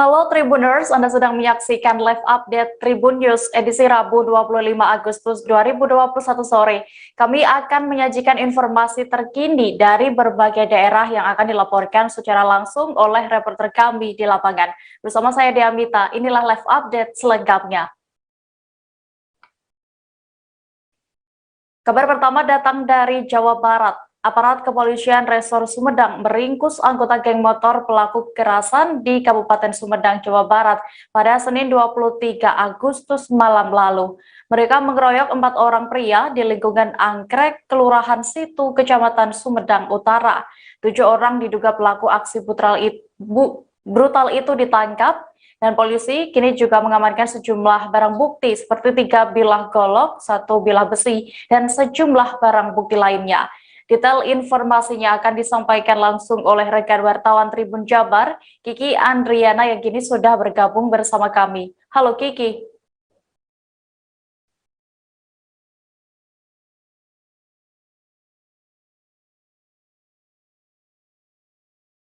Halo Tribuners, Anda sedang menyaksikan live update Tribun News edisi Rabu 25 Agustus 2021 sore. Kami akan menyajikan informasi terkini dari berbagai daerah yang akan dilaporkan secara langsung oleh reporter kami di lapangan. Bersama saya Diamita, inilah live update selengkapnya. Kabar pertama datang dari Jawa Barat. Aparat kepolisian Resor Sumedang meringkus anggota geng motor pelaku kekerasan di Kabupaten Sumedang, Jawa Barat pada Senin 23 Agustus malam lalu. Mereka mengeroyok 4 orang pria di lingkungan Anggrek, Kelurahan Situ, Kecamatan Sumedang Utara. 7 orang diduga pelaku aksi brutal itu ditangkap. Dan polisi kini juga mengamankan sejumlah barang bukti seperti 3 bilah golok, 1 bilah besi, dan sejumlah barang bukti lainnya. Detail informasinya akan disampaikan langsung oleh rekan wartawan Tribun Jabar, Kiki Andriana yang kini sudah bergabung bersama kami. Halo Kiki.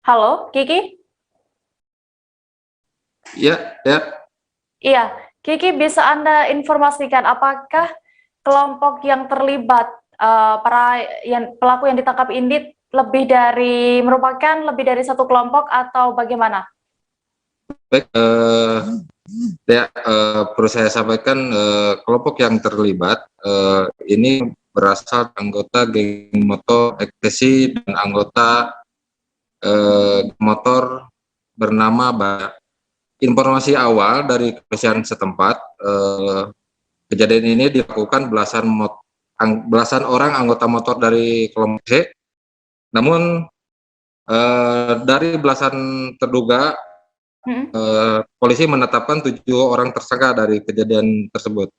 Halo Kiki. Ya. Iya, Kiki bisa Anda informasikan apakah kelompok yang terlibat pelaku yang ditangkap ini merupakan lebih dari satu kelompok atau bagaimana? Baik, perlu saya sampaikan kelompok yang terlibat ini berasal anggota geng motor ekstasi dan anggota motor bernama Mbak. Informasi awal dari kepolisian setempat, kejadian ini dilakukan belasan orang anggota motor dari kelompok C. Namun dari belasan terduga, polisi menetapkan 7 orang tersangka dari kejadian tersebut.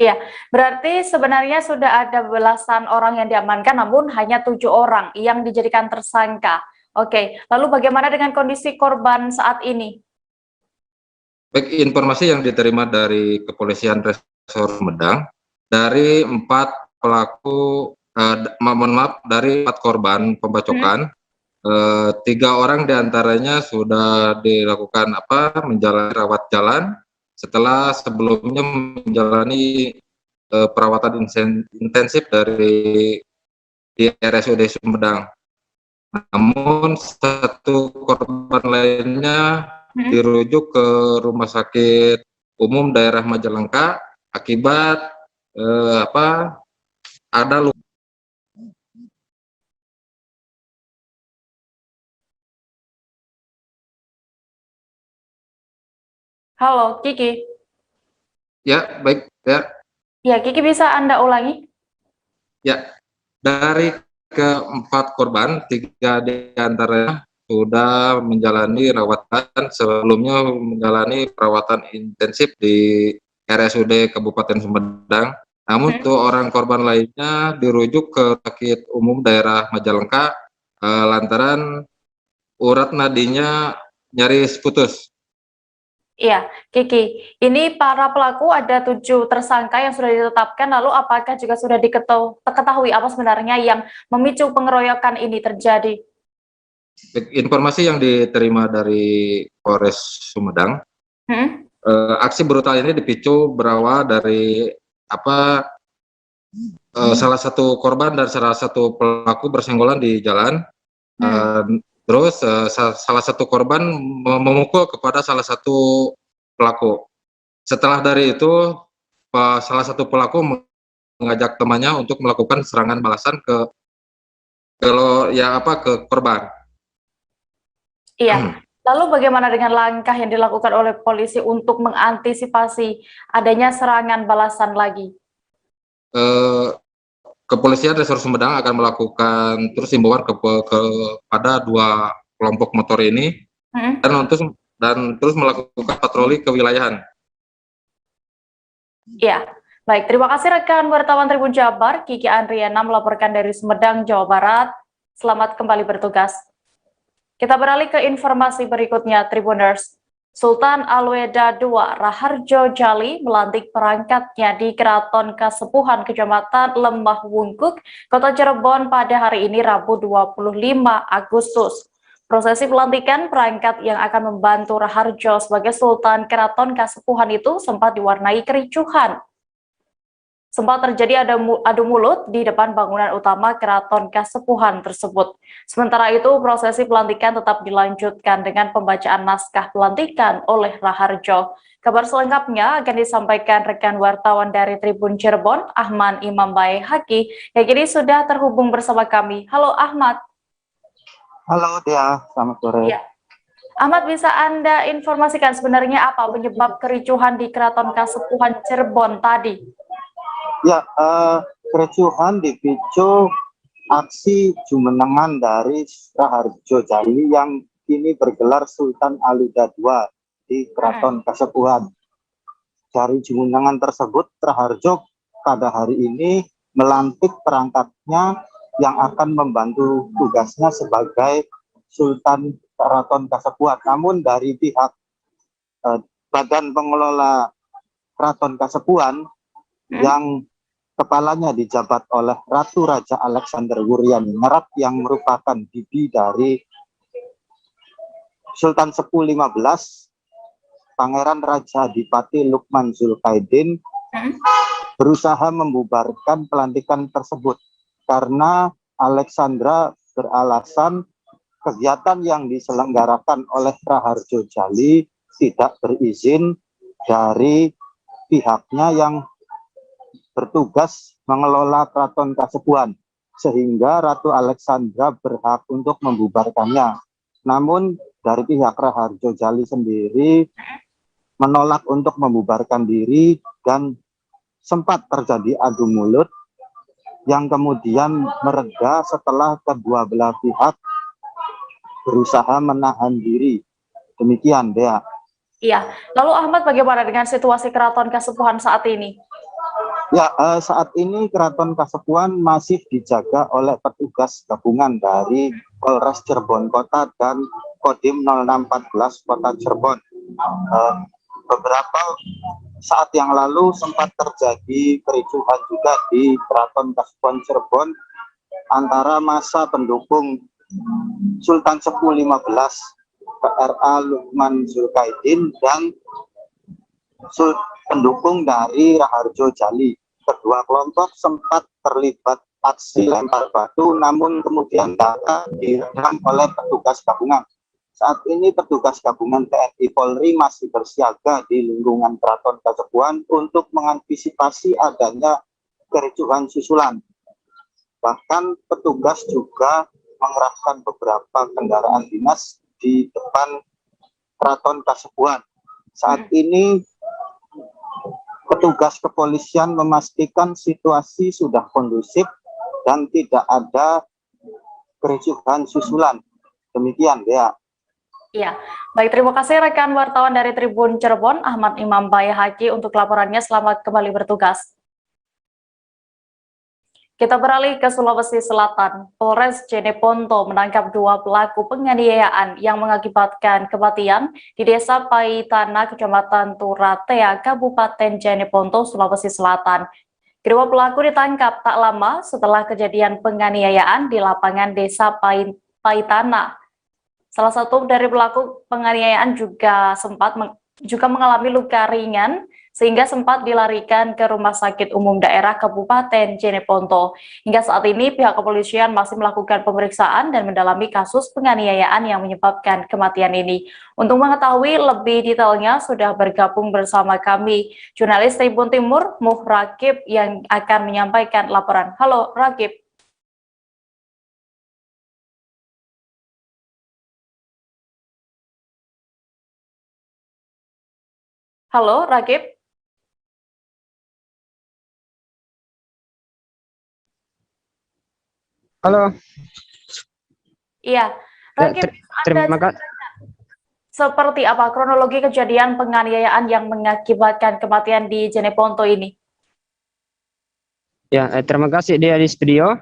Iya, berarti sebenarnya sudah ada belasan orang yang diamankan, namun hanya 7 orang yang dijadikan tersangka. Oke, lalu bagaimana dengan kondisi korban saat ini? Baik, informasi yang diterima dari Kepolisian Resor Sumedang, dari 4 pelaku, dari 4 korban pembacokan, 3 orang diantaranya sudah dilakukan menjalani rawat jalan setelah sebelumnya menjalani perawatan intensif di RSUD Sumedang. Namun 1 korban lainnya dirujuk ke Rumah Sakit Umum Daerah Majalengka akibat ada luka. Halo, Kiki. Ya, baik, ya. Ya, Kiki bisa Anda ulangi? Ya, dari ke-4 korban, 3 diantaranya sudah menjalani rawatan, sebelumnya menjalani perawatan intensif di RSUD Kabupaten Sumedang. Namun 2 orang korban lainnya dirujuk ke Sakit Umum Daerah Majalengka lantaran urat nadinya nyaris putus. Iya, Kiki. Ini para pelaku ada 7 tersangka yang sudah ditetapkan, lalu apakah juga sudah diketahui apa sebenarnya yang memicu pengeroyokan ini terjadi? Informasi yang diterima dari Polres Sumedang, aksi brutal ini dipicu berawal dari salah satu korban dan salah satu pelaku bersenggolan di jalan. Terus salah satu korban memukul kepada salah satu pelaku. Setelah dari itu salah satu pelaku mengajak temannya untuk melakukan serangan balasan ke korban. Iya. Lalu bagaimana dengan langkah yang dilakukan oleh polisi untuk mengantisipasi adanya serangan balasan lagi? Kepolisian Resor Sumedang akan melakukan terus himbauan kepada 2 kelompok motor ini dan terus melakukan patroli kewilayahan. Ya, baik. Terima kasih rekan wartawan Tribun Jabar, Kiki Andriana melaporkan dari Sumedang, Jawa Barat. Selamat kembali bertugas. Kita beralih ke informasi berikutnya, Tribuners. Sultan Alweda II Raharjo Jali melantik perangkatnya di Keraton Kasepuhan Kecamatan Lembah Wungkuk, Kota Cirebon pada hari ini Rabu 25 Agustus. Prosesi pelantikan perangkat yang akan membantu Raharjo sebagai Sultan Keraton Kasepuhan itu sempat diwarnai kericuhan. Sempat terjadi adu mulut di depan bangunan utama Keraton Kasepuhan tersebut. Sementara itu, prosesi pelantikan tetap dilanjutkan dengan pembacaan naskah pelantikan oleh Raharjo. Kabar selengkapnya akan disampaikan rekan wartawan dari Tribun Cirebon, Ahmad Imam Bae Haki, yang kini sudah terhubung bersama kami. Halo Ahmad. Halo Dea, selamat sore. Ya. Ahmad, bisa Anda informasikan sebenarnya apa penyebab kericuhan di Keraton Kasepuhan Cirebon tadi? Ya, kericuhan dipicu aksi jumenengan dari Raharjo Jali yang kini bergelar Sultan Aluda II di Keraton Kasepuhan. Dari jumenengan tersebut, Raharjo pada hari ini melantik perangkatnya yang akan membantu tugasnya sebagai Sultan Keraton Kasepuhan. Namun dari pihak Badan Pengelola Keraton Kasepuhan yang kepalanya dijabat oleh Ratu Raja Alexander Wuryaninerap yang merupakan bibi dari Sultan Sepuh 15 Pangeran Raja Adipati Lukman Zulkaidin berusaha membubarkan pelantikan tersebut karena Alexandra beralasan kegiatan yang diselenggarakan oleh Raharjo Jali tidak berizin dari pihaknya yang bertugas mengelola Keraton Kasepuhan, sehingga Ratu Alexandra berhak untuk membubarkannya. Namun dari pihak Raharjo Jali sendiri menolak untuk membubarkan diri dan sempat terjadi adu mulut yang kemudian mereda setelah kedua belah pihak berusaha menahan diri. Demikian, Dea. Iya, lalu Ahmad, bagaimana dengan situasi Keraton Kasepuhan saat ini? Ya, saat ini Keraton Kasepuhan masih dijaga oleh petugas gabungan dari Polres Cirebon Kota dan Kodim 0614 Kota Cirebon. Beberapa saat yang lalu sempat terjadi kericuhan juga di Keraton Kasepuhan Cirebon antara massa pendukung Sultan Sepuh 15 PRA Lukman Zulkaidin dan pendukung dari Raharjo Jali. Kedua kelompok sempat terlibat aksi lempar batu, namun kemudian diredam oleh petugas gabungan. Saat ini petugas gabungan TNI Polri masih bersiaga di lingkungan Keraton Kasepuhan untuk mengantisipasi adanya kericuhan susulan. Bahkan petugas juga mengerahkan beberapa kendaraan dinas di depan Keraton Kasepuhan. Saat ini petugas kepolisian memastikan situasi sudah kondusif dan tidak ada kericuhan susulan. Demikian, Dea. Iya, baik, terima kasih rekan wartawan dari Tribun Cirebon, Ahmad Imam Bae Haki, untuk laporannya. Selamat kembali bertugas. Kita beralih ke Sulawesi Selatan. Polres Jeneponto menangkap 2 pelaku penganiayaan yang mengakibatkan kematian di Desa Paitana, Kecamatan Turatea, Kabupaten Jeneponto, Sulawesi Selatan. Kedua pelaku ditangkap tak lama setelah kejadian penganiayaan di lapangan Desa Paitana. Salah satu dari pelaku penganiayaan juga mengalami luka ringan sehingga sempat dilarikan ke Rumah Sakit Umum Daerah Kabupaten Jeneponto. Hingga saat ini pihak kepolisian masih melakukan pemeriksaan dan mendalami kasus penganiayaan yang menyebabkan kematian ini. Untuk mengetahui lebih detailnya sudah bergabung bersama kami jurnalis Tribun Timur Muh Rakib yang akan menyampaikan laporan. Halo Rakib. Halo Rakib. Halo. Iya, Rakib, terima kasih. Seperti apa kronologi kejadian penganiayaan yang mengakibatkan kematian di Jeneponto ini? Ya, terima kasih dia di studio.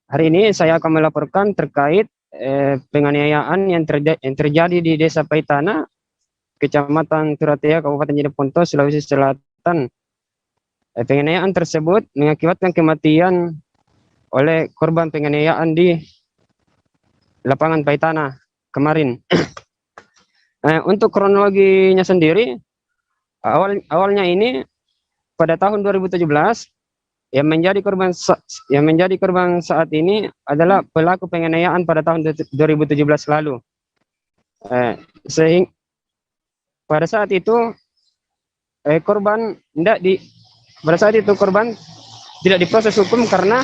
Hari ini saya akan melaporkan terkait penganiayaan yang terjadi di Desa Paitana, Kecamatan Turatea, Kabupaten Jeneponto, Sulawesi Selatan. Penganiayaan tersebut mengakibatkan kematian oleh korban penganiayaan di lapangan Paitana kemarin. Untuk kronologinya sendiri, awalnya ini pada tahun 2017 yang menjadi korban saat ini adalah pelaku penganiayaan pada tahun 2017 lalu. Sehingga pada saat itu korban tidak diproses hukum karena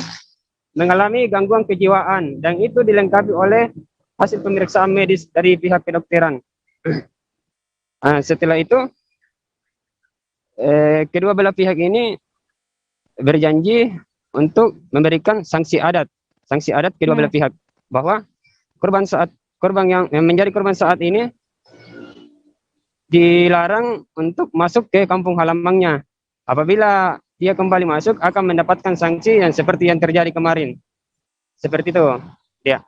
mengalami gangguan kejiwaan, dan itu dilengkapi oleh hasil pemeriksaan medis dari pihak kedokteran. Setelah itu kedua belah pihak ini berjanji untuk memberikan sanksi adat kedua belah pihak, bahwa korban yang menjadi korban saat ini dilarang untuk masuk ke kampung halamannya. Apabila dia kembali masuk akan mendapatkan sanksi yang seperti yang terjadi kemarin. Seperti itu, ya.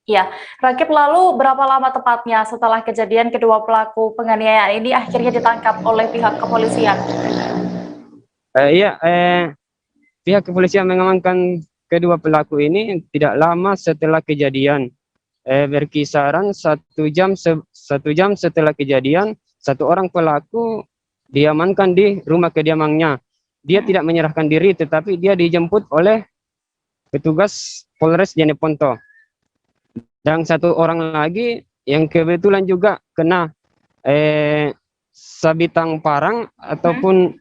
Ya, Rakib, lalu berapa lama tepatnya setelah kejadian kedua pelaku penganiayaan ini akhirnya ditangkap oleh pihak kepolisian? Pihak kepolisian mengamankan kedua pelaku ini tidak lama setelah kejadian. Berkisaran 1 jam setelah kejadian, 1 orang pelaku diamankan di rumah kediamannya. Dia tidak menyerahkan diri, tetapi dia dijemput oleh petugas Polres Jeneponto. Dan 1 orang lagi yang kebetulan juga kena sabitang parang ataupun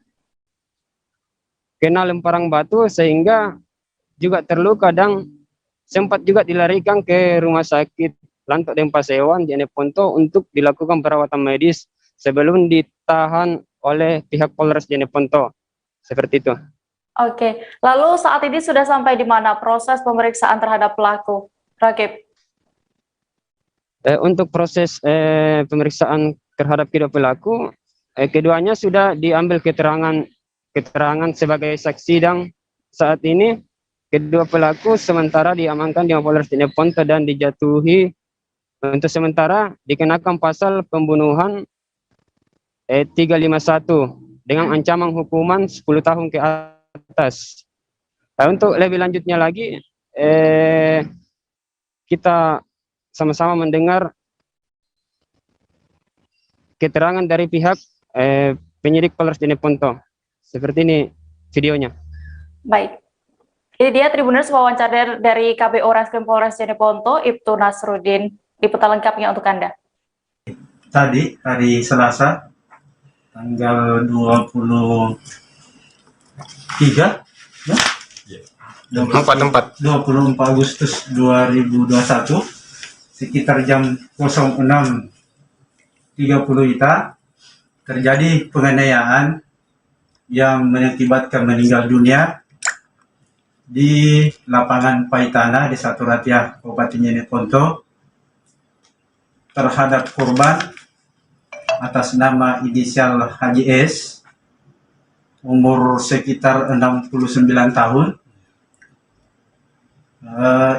kena lemparan batu, sehingga juga terluka dan sempat juga dilarikan ke rumah sakit Lantok Denpasar Jeneponto untuk dilakukan perawatan medis sebelum ditahan oleh pihak Polres Jeneponto. Seperti itu. Oke, lalu saat ini sudah sampai di mana proses pemeriksaan terhadap pelaku, Rakib? Untuk proses pemeriksaan terhadap kedua pelaku, keduanya sudah diambil keterangan sebagai saksi, dan saat ini kedua pelaku sementara diamankan di Mapolres Jeneponto dan dijatuhi untuk sementara dikenakan pasal pembunuhan 351 dengan ancaman hukuman 10 tahun ke atas. Untuk lebih lanjutnya lagi, kita sama-sama mendengar keterangan dari pihak penyidik Polres Jeneponto. Seperti ini videonya. Baik. Ini dia Tribuners wawancara dari KPO Reskrim Polres Jeneponto, Ibtu Nasruddin. Liputan lengkapnya untuk Anda. Tadi, hari Selasa, tanggal 23, ya? 24 Agustus 2021, sekitar jam 06.30 WITA, terjadi penganiayaan yang mengakibatkan meninggal dunia di lapangan Paitana, Desa Turatia, Kabupaten Jeneponto, terhadap korban atas nama inisial Haji S, umur sekitar 69 tahun.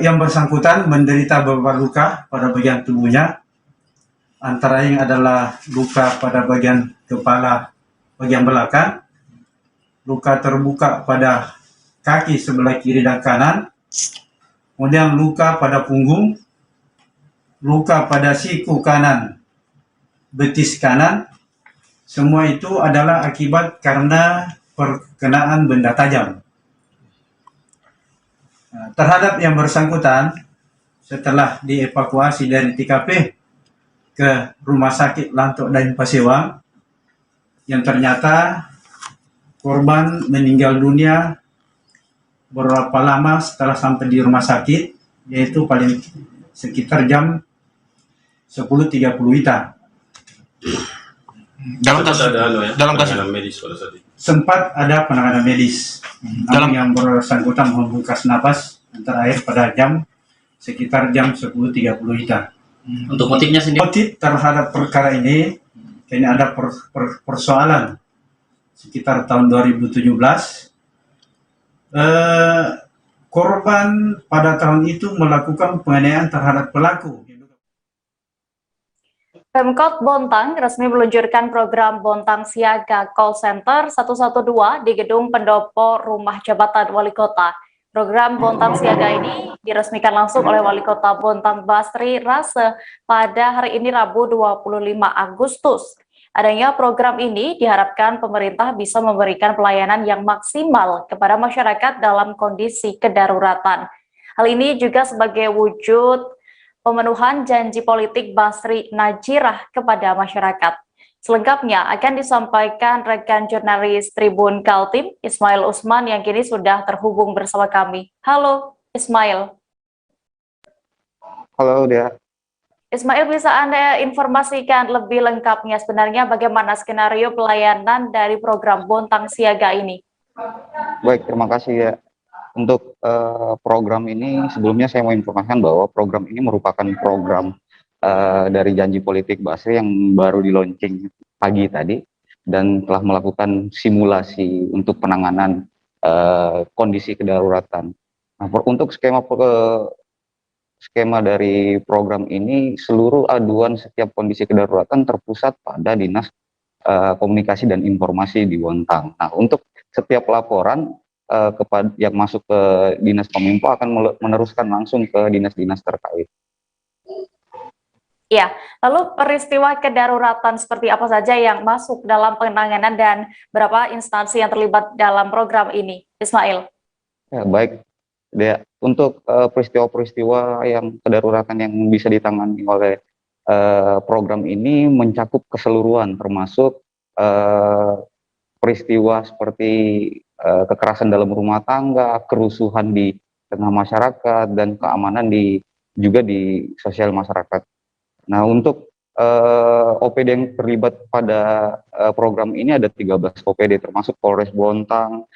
Yang bersangkutan menderita beberapa luka pada bagian tubuhnya, antara yang adalah luka pada bagian kepala bagian belakang, luka terbuka pada kaki sebelah kiri dan kanan, kemudian luka pada punggung, luka pada siku kanan, betis kanan. Semua itu adalah akibat karena perkenaan benda tajam. Terhadap yang bersangkutan, setelah dievakuasi dari TKP ke Rumah Sakit Lantok Denpasar, yang ternyata korban meninggal dunia berapa lama setelah sampai di rumah sakit, yaitu paling sekitar jam 10.30 WITA. Dalam kasus medis pada saat itu sempat ada penanganan medis. Namun yang bersangkutan membungkas napas antara air pada sekitar jam 10.30 WITA. untuk motifnya sendiri. Motif terhadap perkara ini ada persoalan sekitar tahun 2017. Korban pada tahun itu melakukan penganiayaan terhadap pelaku. Pemkot Bontang resmi meluncurkan program Bontang Siaga Call Center 112 di Gedung Pendopo Rumah Jabatan Wali Kota. Program Bontang Siaga ini diresmikan langsung oleh Wali Kota Bontang Basri Rase pada hari ini Rabu 25 Agustus. Adanya program ini diharapkan pemerintah bisa memberikan pelayanan yang maksimal kepada masyarakat dalam kondisi kedaruratan. Hal ini juga sebagai wujud pemenuhan janji politik Basri Najirah kepada masyarakat. Selengkapnya akan disampaikan rekan jurnalis Tribun Kaltim, Ismail Usman, yang kini sudah terhubung bersama kami. Halo, Ismail. Halo, Dea. Ismail, bisa Anda informasikan lebih lengkapnya sebenarnya bagaimana skenario pelayanan dari program Bontang Siaga ini? Baik, terima kasih ya. Untuk program ini, sebelumnya saya mau informasikan bahwa program ini merupakan program dari janji politik Basri yang baru di-launching pagi tadi dan telah melakukan simulasi untuk penanganan kondisi kedaruratan. Nah, untuk skema dari program ini, seluruh aduan setiap kondisi kedaruratan terpusat pada Dinas Komunikasi dan Informasi di Bontang. Nah, untuk setiap laporan kepada yang masuk ke Dinas Kominfo akan meneruskan langsung ke dinas-dinas terkait. Ya, lalu peristiwa kedaruratan seperti apa saja yang masuk dalam penanganan dan berapa instansi yang terlibat dalam program ini, Ismail? Ya, baik, Dea. Untuk peristiwa-peristiwa yang kedaruratan yang bisa ditangani oleh program ini mencakup keseluruhan, termasuk peristiwa seperti kekerasan dalam rumah tangga, kerusuhan di tengah masyarakat, dan keamanan juga di sosial masyarakat. Nah, untuk OPD yang terlibat pada program ini ada 13 OPD, termasuk Polres Bontang,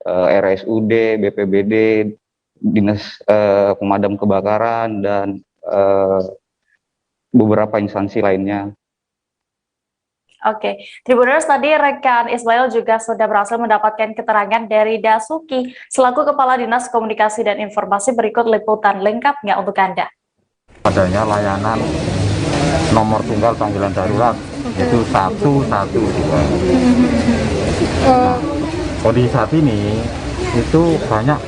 RSUD, BPBD, Dinas Pemadam Kebakaran, dan beberapa instansi lainnya. Oke, Tribuners, tadi rekan Ismail juga sudah berhasil mendapatkan keterangan dari Dasuki selaku Kepala Dinas Komunikasi dan Informasi. Berikut liputan lengkapnya untuk Anda. Adanya layanan nomor tunggal panggilan darurat yaitu 112. Nah, kondisi saat ini itu banyak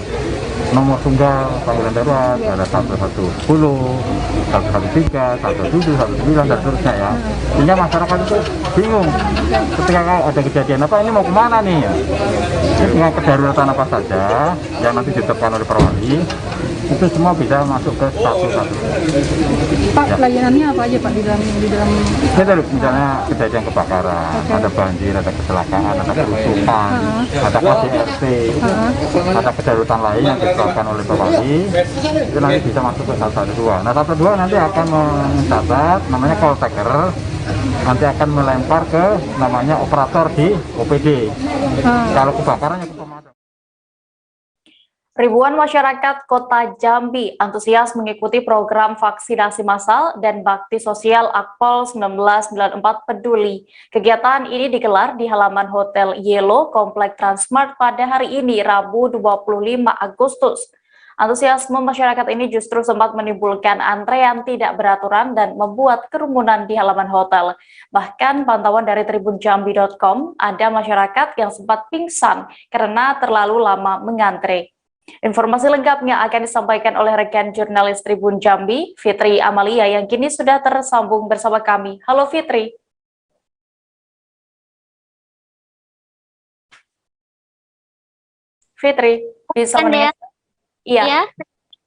nomor tunggal panggilan darurat, ada 110, 113, 107, 109 dan seterusnya ya. Sehingga masyarakat itu bingung ketika kalau ada kejadian apa ini mau kemana nih ya. Ini dengan kedaruratan apa saja yang nanti ditetapkan oleh Perwali itu semua bisa masuk ke 112. Pak, ya. Layanannya apa aja Pak di dalam misalnya kejadian kebakaran, ada banjir, ada kecelakaan, ada kerusuhan, ada KDRT, ada kedaruratan lain yang ditetapkan oleh Perwali, itu nanti bisa masuk ke 112. Nah, 112 nanti akan mencatat namanya call taker, nanti akan melempar ke namanya operator di OPD. Kalau kebakarannya ke pemadam. Ribuan masyarakat Kota Jambi antusias mengikuti program vaksinasi massal dan bakti sosial Akpol 1994 Peduli. Kegiatan ini digelar di halaman Hotel Yellow Komplek Transmart pada hari ini, Rabu 25 Agustus. Antusiasme masyarakat ini justru sempat menimbulkan antrean tidak beraturan dan membuat kerumunan di halaman hotel. Bahkan pantauan dari tribunjambi.com, ada masyarakat yang sempat pingsan karena terlalu lama mengantre. Informasi lengkapnya akan disampaikan oleh rekan jurnalis Tribun Jambi, Fitri Amalia, yang kini sudah tersambung bersama kami. Halo Fitri. Fitri, bisa mendengar? Iya. Ya.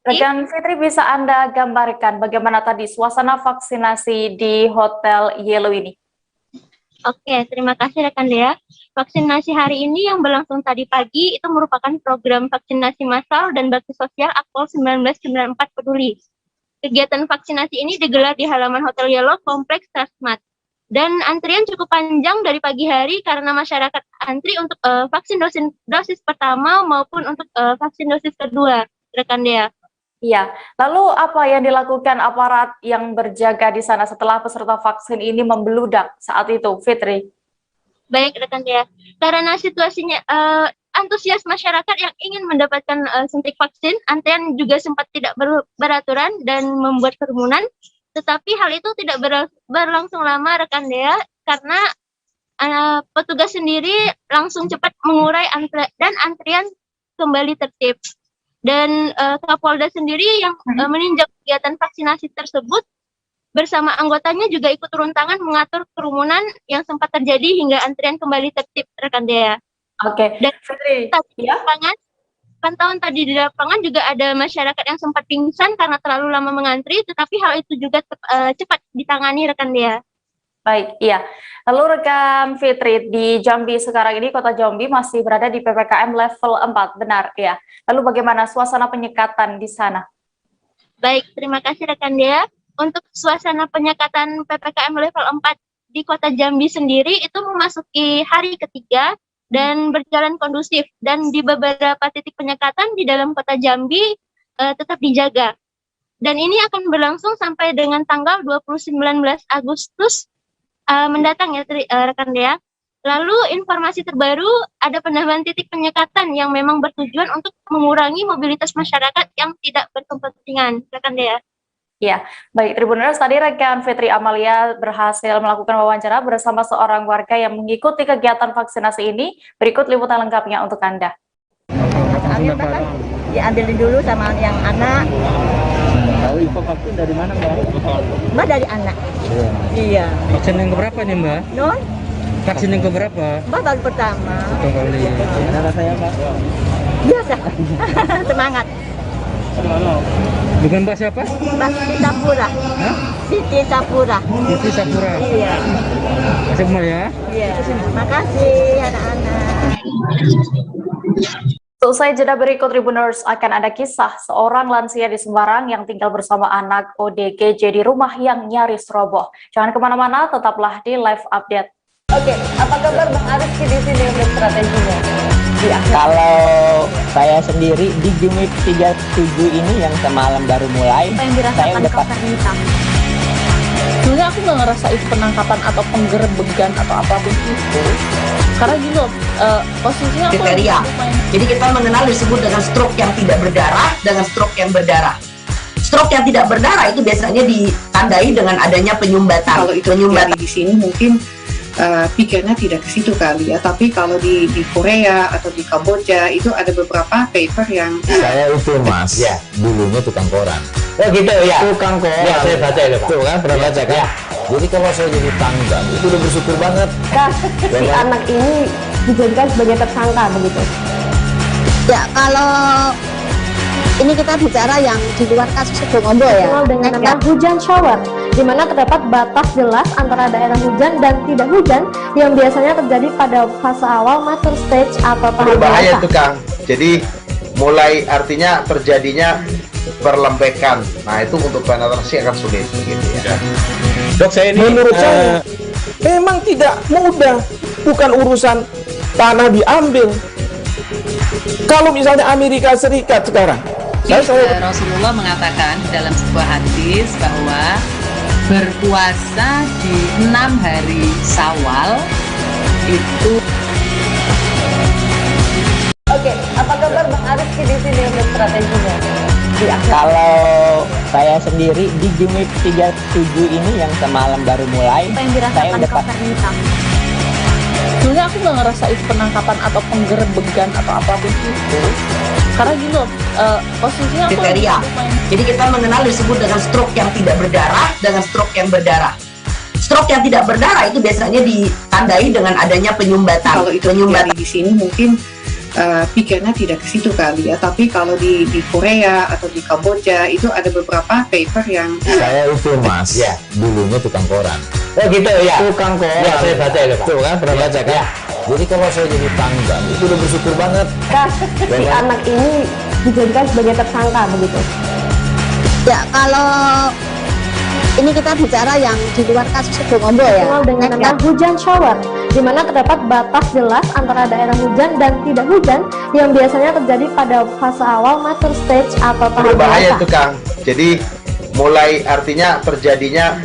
Rekan Fitri, bisa Anda gambarkan bagaimana tadi suasana vaksinasi di Hotel Yellow ini? Oke, terima kasih rekan Dea. Vaksinasi hari ini yang berlangsung tadi pagi itu merupakan program vaksinasi massal dan bakti sosial Akpol 1994 Peduli. Kegiatan vaksinasi ini digelar di halaman Hotel Yellow Kompleks Transmart. Dan antrian cukup panjang dari pagi hari karena masyarakat antri untuk vaksin dosis pertama maupun untuk vaksin dosis kedua, rekan Dea. Iya, lalu apa yang dilakukan aparat yang berjaga di sana setelah peserta vaksin ini membeludak saat itu, Fitri? Baik, rekan Dea. Karena situasinya antusias masyarakat yang ingin mendapatkan suntik vaksin, antrian juga sempat tidak beraturan dan membuat kerumunan. Tetapi hal itu tidak berlangsung lama, rekan Dea, karena petugas sendiri langsung cepat mengurai dan antrian kembali tertib. Dan Kapolda sendiri yang meninjau kegiatan vaksinasi tersebut bersama anggotanya juga ikut turun tangan mengatur kerumunan yang sempat terjadi hingga antrian kembali tertib, rekan Dea. Oke, Dan Fitri, tadi di lapangan, pantauan tadi di lapangan juga ada masyarakat yang sempat pingsan karena terlalu lama mengantri, tetapi hal itu juga cepat ditangani, rekan Dea. Baik, iya. Lalu rekan Fitri, di Jambi sekarang ini, Kota Jambi masih berada di PPKM level 4, benar ya? Lalu bagaimana suasana penyekatan di sana? Baik, terima kasih rekan Dea. Untuk suasana penyekatan PPKM level 4 di Kota Jambi sendiri itu memasuki hari ketiga dan berjalan kondusif. Dan di beberapa titik penyekatan di dalam Kota Jambi tetap dijaga. Dan ini akan berlangsung sampai dengan tanggal 19 Agustus mendatang ya rekan Dea. Lalu informasi terbaru ada penambahan titik penyekatan yang memang bertujuan untuk mengurangi mobilitas masyarakat yang tidak berkepentingan, rekan Dea. Ya, baik Tribuners, tadi rekan Fitri Amalia berhasil melakukan wawancara bersama seorang warga yang mengikuti kegiatan vaksinasi ini. Berikut liputan lengkapnya untuk Anda. Diambilin dulu sama yang anak. Tahu info vaksin dari mana, Mbak? Mbak dari anak. Iya. Vaksin yang keberapa nih, Mbak? Non? Vaksin yang keberapa? Mbak baru pertama. Satu kali. Gimana rasanya, Mbak? Biasa. Semangat. Bukan Mbak siapa? Mbak Siti Sapura. Hah? Siti Sapura. Siti Sapura. Iya. Masih Mbak ya? Iya. Makasih anak-anak. Selesai jeda berikut Tribuners, akan ada kisah seorang lansia di Semarang yang tinggal bersama anak ODGJ di rumah yang nyaris roboh. Jangan kemana-mana, tetaplah di live update. Oke, apa kabar Bang Ariski di sini untuk strateginya? Ya, kalau saya sendiri di Unit 37 ini yang semalam baru mulai, saya udah Sebenarnya aku nggak ngerasa itu penangkapan atau penggerebegan atau apapun itu. Karena gini loh, posisinya aku kriteria. Jadi kita mengenal disebut dengan stroke yang tidak berdarah dengan stroke yang berdarah. Stroke yang tidak berdarah itu biasanya ditandai dengan adanya penyumbatan. Kalau itu penyumbatan di sini mungkin pikirnya tidak ke situ kali ya, tapi kalau di Korea atau di Kamboja itu ada beberapa paper yang saya itu Mas, ya, dulunya tukang koran. Oh gitu ya. Tukang koran. Ya, saya baca itu Pak. Tuh kan, pernah baca kan? Ya. Jadi kalau saya jadi tanggal itu udah bersyukur banget. Si anak ini dijadikan sebagai tersangka begitu. Ya, kalau ini kita bicara yang di luar kasus Situbondo ya. Dengan nama hujan shower, di mana terdapat batas jelas antara daerah hujan dan tidak hujan yang biasanya terjadi pada fase awal mature stage atau tahap berbahaya itu Kang. Jadi mulai artinya terjadinya perlembekan. Nah itu untuk penetrasi akan sulit gitu ya. Dok, saya ini menurut saya memang tidak mudah, bukan urusan tanah diambil. Kalau misalnya Amerika Serikat sekarang, Rasulullah mengatakan dalam sebuah hadis bahwa berpuasa di 6 hari Syawal itu. Oke, apa kabar Bang Ariski di sini untuk strateginya? Kalau saya sendiri di Unit 37 ini yang semalam baru mulai, saya udah Sebenarnya aku nggak ngerasa itu penangkapan atau penggerebegan atau apapun itu. Karena gini loh, posisinya aku kriteria. Jadi kita mengenal disebut dengan stroke yang tidak berdarah dengan stroke yang berdarah. Stroke yang tidak berdarah itu biasanya ditandai dengan adanya penyumbatan. Kalau itu penyumbatan di sini mungkin pikirnya tidak ke situ kali ya, tapi kalau di Korea atau di Kamboja itu ada beberapa paper yang saya itu Mas, ya, dulunya tukang koran. Oh gitu ya. Tukang koran. Ya, saya baca itu Pak. Tuh kan, pernah baca kan? Ya. Jadi kalau saya jadi tanggal itu udah bersyukur banget. Si anak ini dijadikan sebagai tersangka begitu. Ya, kalau ini kita bicara yang di luar kasus Situbondo ya. Dengan nama hujan shower, di mana terdapat batas jelas antara daerah hujan dan tidak hujan yang biasanya terjadi pada fase awal mature stage atau tahap berbahaya itu Kang. Jadi mulai artinya terjadinya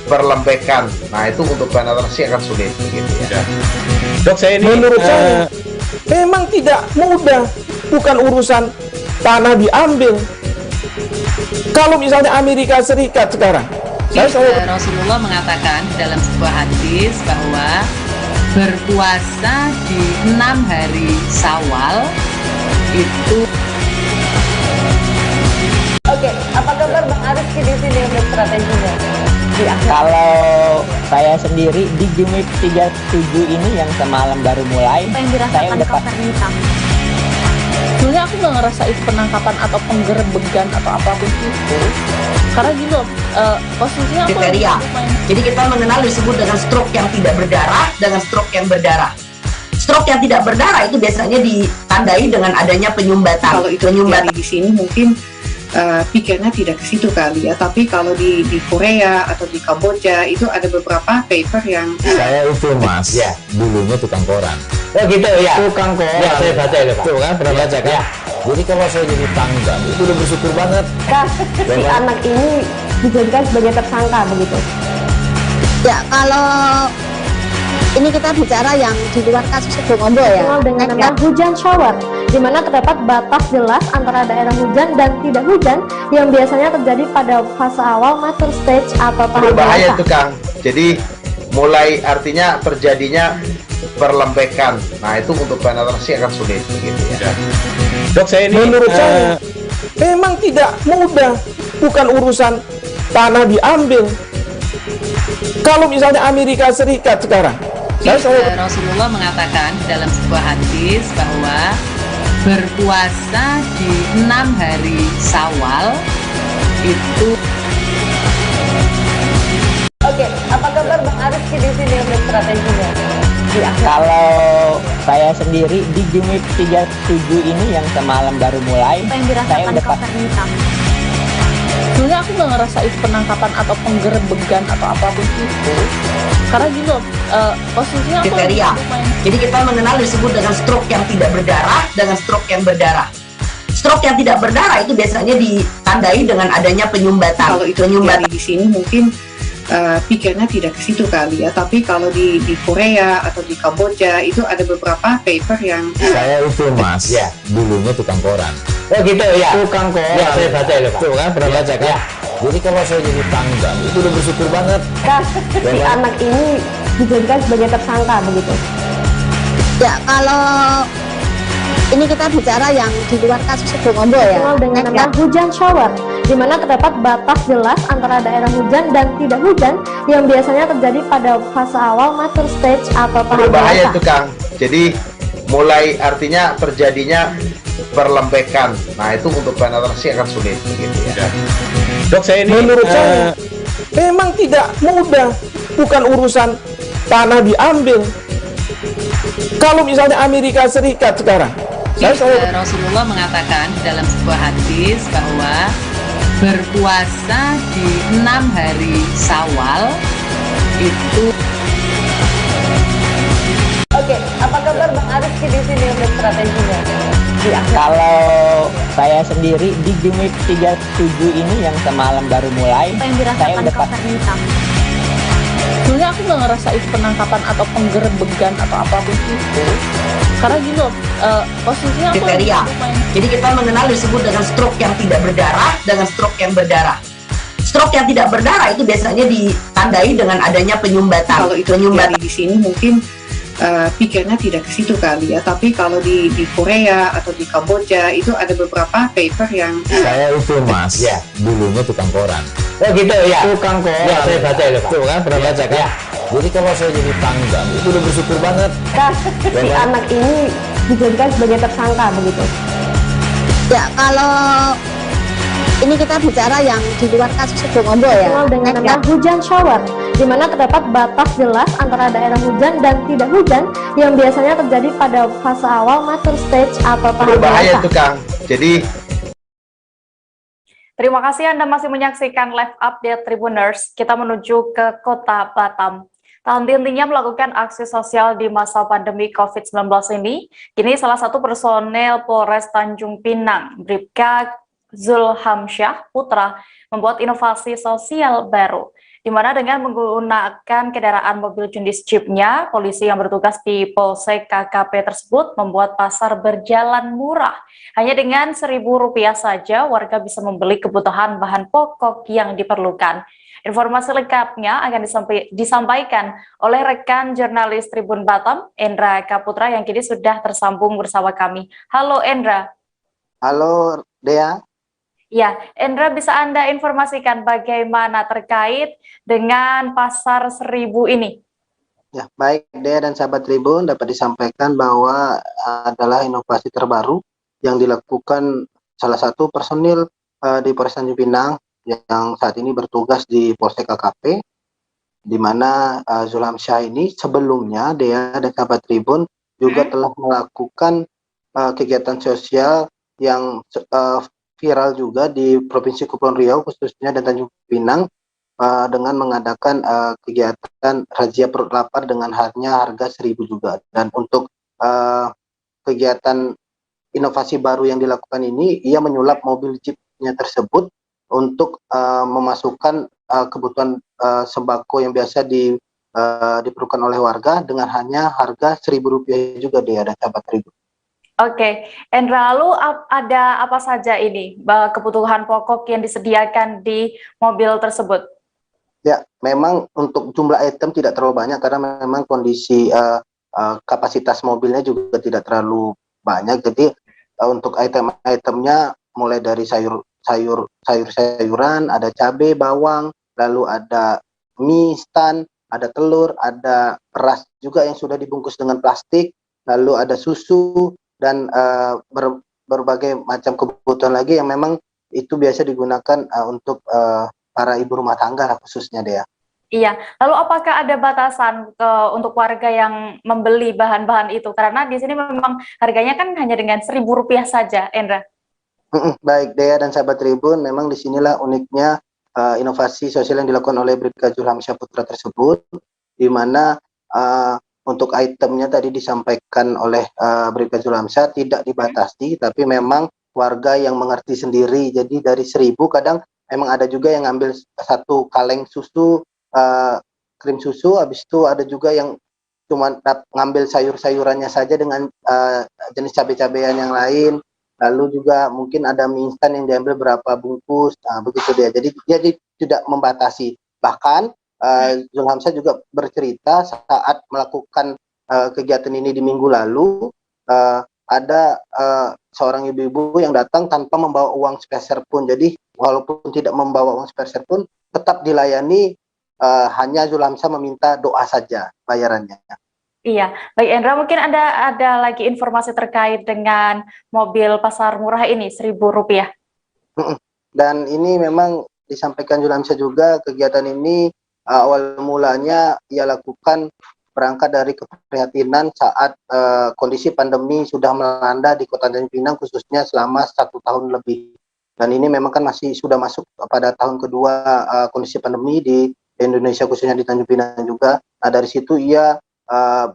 perlembekan. Nah itu untuk penetrasi akan sulit gitu ya. Dok, saya ini menurut saya memang tidak mudah, bukan urusan tanah diambil. Kalau misalnya Amerika Serikat sekarang, Rasulullah mengatakan dalam sebuah hadis bahwa berpuasa di 6 hari Syawal itu. Kalau saya sendiri di Game Week 37 ini yang semalam baru mulai, saya udah sebenarnya aku nggak ngerasa itu penangkapan atau penggerebegan atau apapun itu, karena gini loh, posisinya aku kriteria. Jadi kita mengenal disebut dengan stroke yang tidak berdarah dengan stroke yang berdarah. Stroke yang tidak berdarah itu biasanya ditandai dengan adanya penyumbatan. Kalau itu terjadi di sini mungkin pikirnya tidak ke situ kali ya, tapi kalau di Korea atau di Kamboja itu ada beberapa paper yang Saya itu mas, ya dulunya tukang koran. Oh gitu ya. Tukang koran. Ya saya baca itu Pak. Tuh kan pernah baca kan? Ya. Jadi kalau saya jadi tanggal itu udah bersyukur banget. Si anak ini dijadikan sebagai tersangka begitu. Ya, kalau ini kita bicara yang di luar kasus Situbondo ya. Dikenal dengan nama hujan shower, di mana terdapat batas jelas antara daerah hujan dan tidak hujan yang biasanya terjadi pada fase awal mature stage atau tahap Berbahaya dewasa. itu Kang. Jadi mulai artinya terjadinya perlembekan. Nah itu untuk penetrasi akan sulit begitu ya. Dok, saya ini menurut saya memang tidak mudah, bukan urusan tanah diambil. Kalau misalnya Amerika Serikat sekarang, Rasulullah mengatakan dalam sebuah hadis bahwa berpuasa di 6 hari Syawal itu. Oke, apa kabar Bang Ariski di sini untuk strateginya? Kalau saya sendiri di Game Week 37 ini yang semalam baru mulai, saya udah sebenarnya aku nggak ngerasa itu penangkapan atau penggerebegan atau apapun itu, karena gini loh, posisinya aku kriteria. Jadi kita mengenal disebut dengan stroke yang tidak berdarah dengan stroke yang berdarah. Stroke yang tidak berdarah itu biasanya ditandai dengan adanya penyumbatan. kalau itu terjadi di sini mungkin pikirnya tidak ke situ kali ya, tapi kalau di Korea atau di Kamboja itu ada beberapa paper yang Saya itu mas, ya dulunya tukang koran. Oh gitu ya. Tukang koran. Ya saya baca itu Pak. Tuh kan pernah baca kan? Ya. Jadi kalau saya jadi tanggal itu udah bersyukur banget. Si anak ini dijadikan sebagai tersangka begitu. Ya, kalau ini kita bicara yang di luar kasus Situbondo ya. Dikenal dengan nama hujan shower, di mana terdapat batas jelas antara daerah hujan dan tidak hujan yang biasanya terjadi pada fase awal mature stage atau tahap Berbahaya dewasa. itu Kang. Jadi mulai artinya terjadinya perlembekan. Nah itu untuk penetrasi akan sulit begitu ya. Dok, saya ini menurut saya memang tidak mudah, bukan urusan tanah diambil. Kalau misalnya Amerika Serikat sekarang, Rasulullah mengatakan dalam sebuah hadis bahwa berpuasa di 6 hari Syawal itu. Oke, apa kabar Bang Ariski di sini untuk strateginya? Kalau saya sendiri di Game Week 37 ini yang semalam baru mulai, saya udah sebenarnya aku nggak ngerasa itu penangkapan atau penggerebegan atau apapun itu, karena gini loh, posisinya aku kriteria. Jadi kita mengenal disebut dengan stroke yang tidak berdarah dengan stroke yang berdarah. Stroke yang tidak berdarah itu biasanya ditandai dengan adanya penyumbatan. kalau itu terjadi di sini mungkin pikirnya tidak ke situ kali ya, tapi kalau di Korea atau di Kamboja itu ada beberapa paper yang Saya itu mas, ya dulunya tukang koran. Oh gitu ya. Tukang koran. Ya saya baca itu Pak. Tuh kan pernah baca kan? Ya. Jadi kalau saya jadi tanggal itu udah bersyukur banget. Si anak ini dijadikan sebagai tersangka begitu. Ya, kalau ini kita bicara yang di luar kasus Situbondo ya. Dikenal dengan nama hujan shower, di mana terdapat batas jelas antara daerah hujan dan tidak hujan yang biasanya terjadi pada fase awal mature stage atau tahap Berbahaya dewasa. itu Kang. Jadi Terima kasih Anda masih menyaksikan live update Tribuners. Kita menuju ke kota Batam. Tak henti-hentinya melakukan aksi sosial di masa pandemi COVID-19 ini, kini salah satu personel Polres Tanjung Pinang, Bribka Zulhamsyah Putra, membuat inovasi sosial baru, di mana dengan menggunakan kendaraan mobil jenis jeepnya, polisi yang bertugas di Polsek KKP tersebut membuat pasar berjalan murah. Hanya dengan Rp1.000 saja, warga bisa membeli kebutuhan bahan pokok yang diperlukan. Informasi lengkapnya akan disampaikan oleh rekan jurnalis Tribun Batam, Endra Kaputra, yang kini sudah tersambung bersama kami. Halo Endra. Halo Dea. Ya, Endra, bisa Anda informasikan bagaimana terkait dengan Pasar Seribu ini? Ya, baik Dea dan sahabat Tribun, dapat disampaikan bahwa adalah inovasi terbaru yang dilakukan salah satu personil di Polres Tanjung Pinang yang saat ini bertugas di Polsek KKP, di mana Zulhamsyah ini sebelumnya Dea dan sahabat Tribun juga telah melakukan kegiatan sosial yang viral juga di Provinsi Kepulauan Riau khususnya dan Tanjung Pinang dengan mengadakan kegiatan razia perut lapar dengan harga 1.000 juga. Dan untuk kegiatan inovasi baru yang dilakukan ini, ia menyulap mobil jeepnya tersebut untuk memasukkan kebutuhan sembako yang biasa diperlukan oleh warga dengan hanya harga Rp1.000 juga dia ada sahabat Tribun. Oke, Endra, lalu ada apa saja ini kebutuhan pokok yang disediakan di mobil tersebut? Ya, memang untuk jumlah item tidak terlalu banyak karena memang kondisi kapasitas mobilnya juga tidak terlalu banyak. Jadi untuk item-itemnya mulai dari sayur-sayuran, ada cabai, bawang, lalu ada mie instan, ada telur, ada beras juga yang sudah dibungkus dengan plastik, lalu ada susu dan berbagai macam kebutuhan lagi yang memang itu biasa digunakan untuk para ibu rumah tangga khususnya Dea. Iya, lalu apakah ada batasan untuk warga yang membeli bahan-bahan itu? Karena di sini memang harganya kan hanya dengan Rp1.000 saja, Endra. Baik Dea dan sahabat Tribun, memang disinilah uniknya inovasi sosial yang dilakukan oleh Bribka Zulhamsyah Putra tersebut, di mana untuk itemnya tadi disampaikan oleh Bribka Zulhamsyah tidak dibatasi, tapi memang warga yang mengerti sendiri. Jadi dari 1.000 kadang memang ada juga yang ngambil satu kaleng susu, krim susu, habis itu ada juga yang cuma ngambil sayur-sayurannya saja dengan jenis cabai-cabean yang lain. Lalu juga mungkin ada mie instan yang diambil berapa bungkus, begitu dia. Jadi dia tidak membatasi. Bahkan Zulhamsyah juga bercerita saat melakukan kegiatan ini di minggu lalu, ada seorang ibu-ibu yang datang tanpa membawa uang sepeser pun. Jadi walaupun tidak membawa uang sepeser pun, tetap dilayani, hanya Zulhamsyah meminta doa saja bayarannya. Iya, baik Endra, mungkin ada lagi informasi terkait dengan mobil pasar murah ini, Rp1.000. Dan ini memang disampaikan Zulhamsyah juga, kegiatan ini awal mulanya ia lakukan berangkat dari keprihatinan saat kondisi pandemi sudah melanda di Kota Tanjung Pinang khususnya selama 1 tahun lebih. Dan ini memang kan masih sudah masuk pada tahun kedua kondisi pandemi di Indonesia khususnya di Tanjung Pinang juga. Nah dari situ ia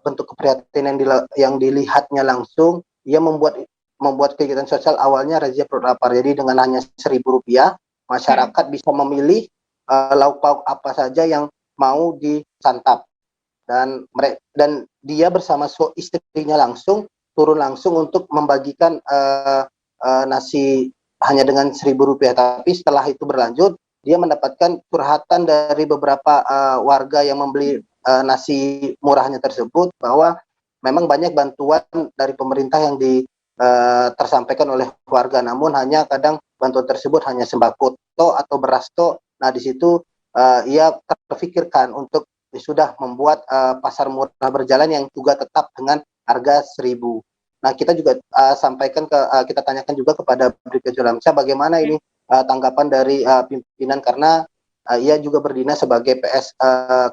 bentuk keprihatinan yang dilihatnya langsung, ia membuat kegiatan sosial awalnya razia perut lapar. Jadi dengan hanya Rp1.000 masyarakat bisa memilih lauk pauk apa saja yang mau disantap, dan dia bersama istrinya langsung turun langsung untuk membagikan nasi hanya dengan Rp1.000. Tapi setelah itu berlanjut, dia mendapatkan curhatan dari beberapa warga yang membeli nasi murahnya tersebut, bahwa memang banyak bantuan dari pemerintah yang tersampaikan oleh warga, namun hanya kadang bantuan tersebut hanya sembako atau beras to. Nah di situ ia terpikirkan untuk sudah membuat pasar murah berjalan yang juga tetap dengan harga 1.000. Nah kita juga kita tanyakan juga kepada Bribka Zulhamsyah bagaimana ini tanggapan dari pimpinan, karena ia juga berdinas sebagai PS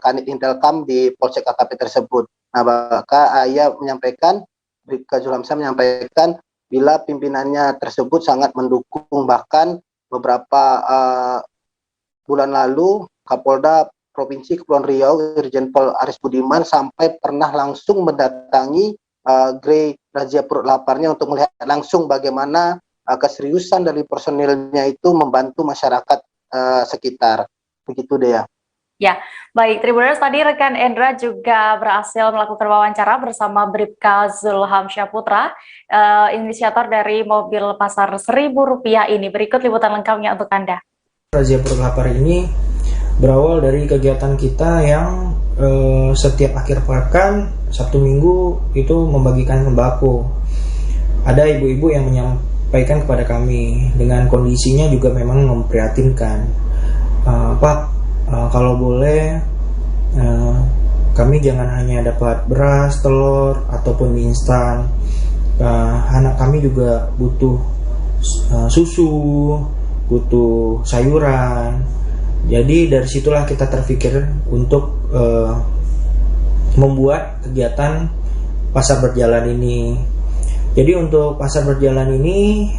Kanit Intelkam di Polsek KKP tersebut. Nah, maka ia menyampaikan, Bribka Zulhamsyah menyampaikan bila pimpinannya tersebut sangat mendukung, bahkan beberapa bulan lalu Kapolda Provinsi Kepulauan Riau Irjen Pol Aris Budiman sampai pernah langsung mendatangi Grey razia perut laparnya untuk melihat langsung bagaimana keseriusan dari personilnya itu membantu masyarakat sekitar. Begitu deh ya. Ya, baik Tribuners, tadi rekan Endra juga berhasil melakukan wawancara bersama Bribka Zulhamsyah Putra, inisiator dari mobil pasar Rp1.000 ini. Berikut liputan lengkapnya untuk Anda. Razia perut lapar ini berawal dari kegiatan kita yang setiap akhir pekan, Sabtu Minggu itu membagikan sembako. Ada ibu-ibu yang menyampaikan kepada kami dengan kondisinya juga memang memprihatinkan. Pak, kalau boleh kami jangan hanya dapat beras, telur, ataupun mie instan. Anak kami juga butuh susu, butuh sayuran. Jadi dari situlah kita terpikir untuk membuat kegiatan pasar berjalan ini. Jadi untuk pasar berjalan ini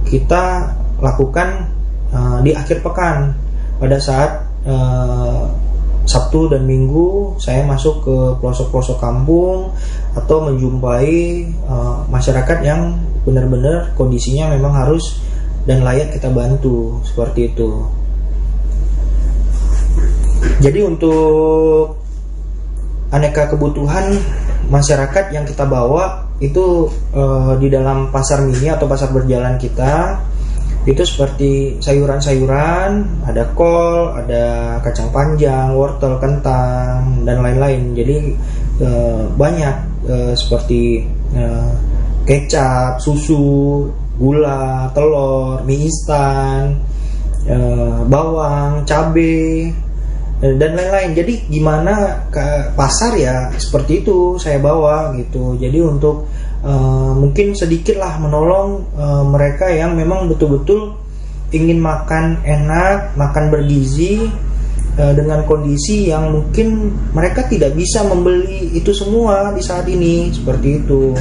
kita lakukan di akhir pekan pada saat Sabtu dan Minggu saya masuk ke pelosok-pelosok kampung atau menjumpai masyarakat yang benar-benar kondisinya memang harus dan layak kita bantu, seperti itu. Jadi untuk aneka kebutuhan masyarakat yang kita bawa itu di dalam pasar mini atau pasar berjalan kita itu seperti sayuran-sayuran, ada kol, ada kacang panjang, wortel, kentang, dan lain-lain. Jadi banyak seperti kecap, susu, gula, telur, mie instan, bawang, cabai, dan lain-lain. Jadi gimana ke pasar ya seperti itu saya bawa gitu. Jadi untuk mungkin sedikitlah menolong mereka yang memang betul-betul ingin makan enak, makan bergizi dengan kondisi yang mungkin mereka tidak bisa membeli itu semua di saat ini, seperti itu.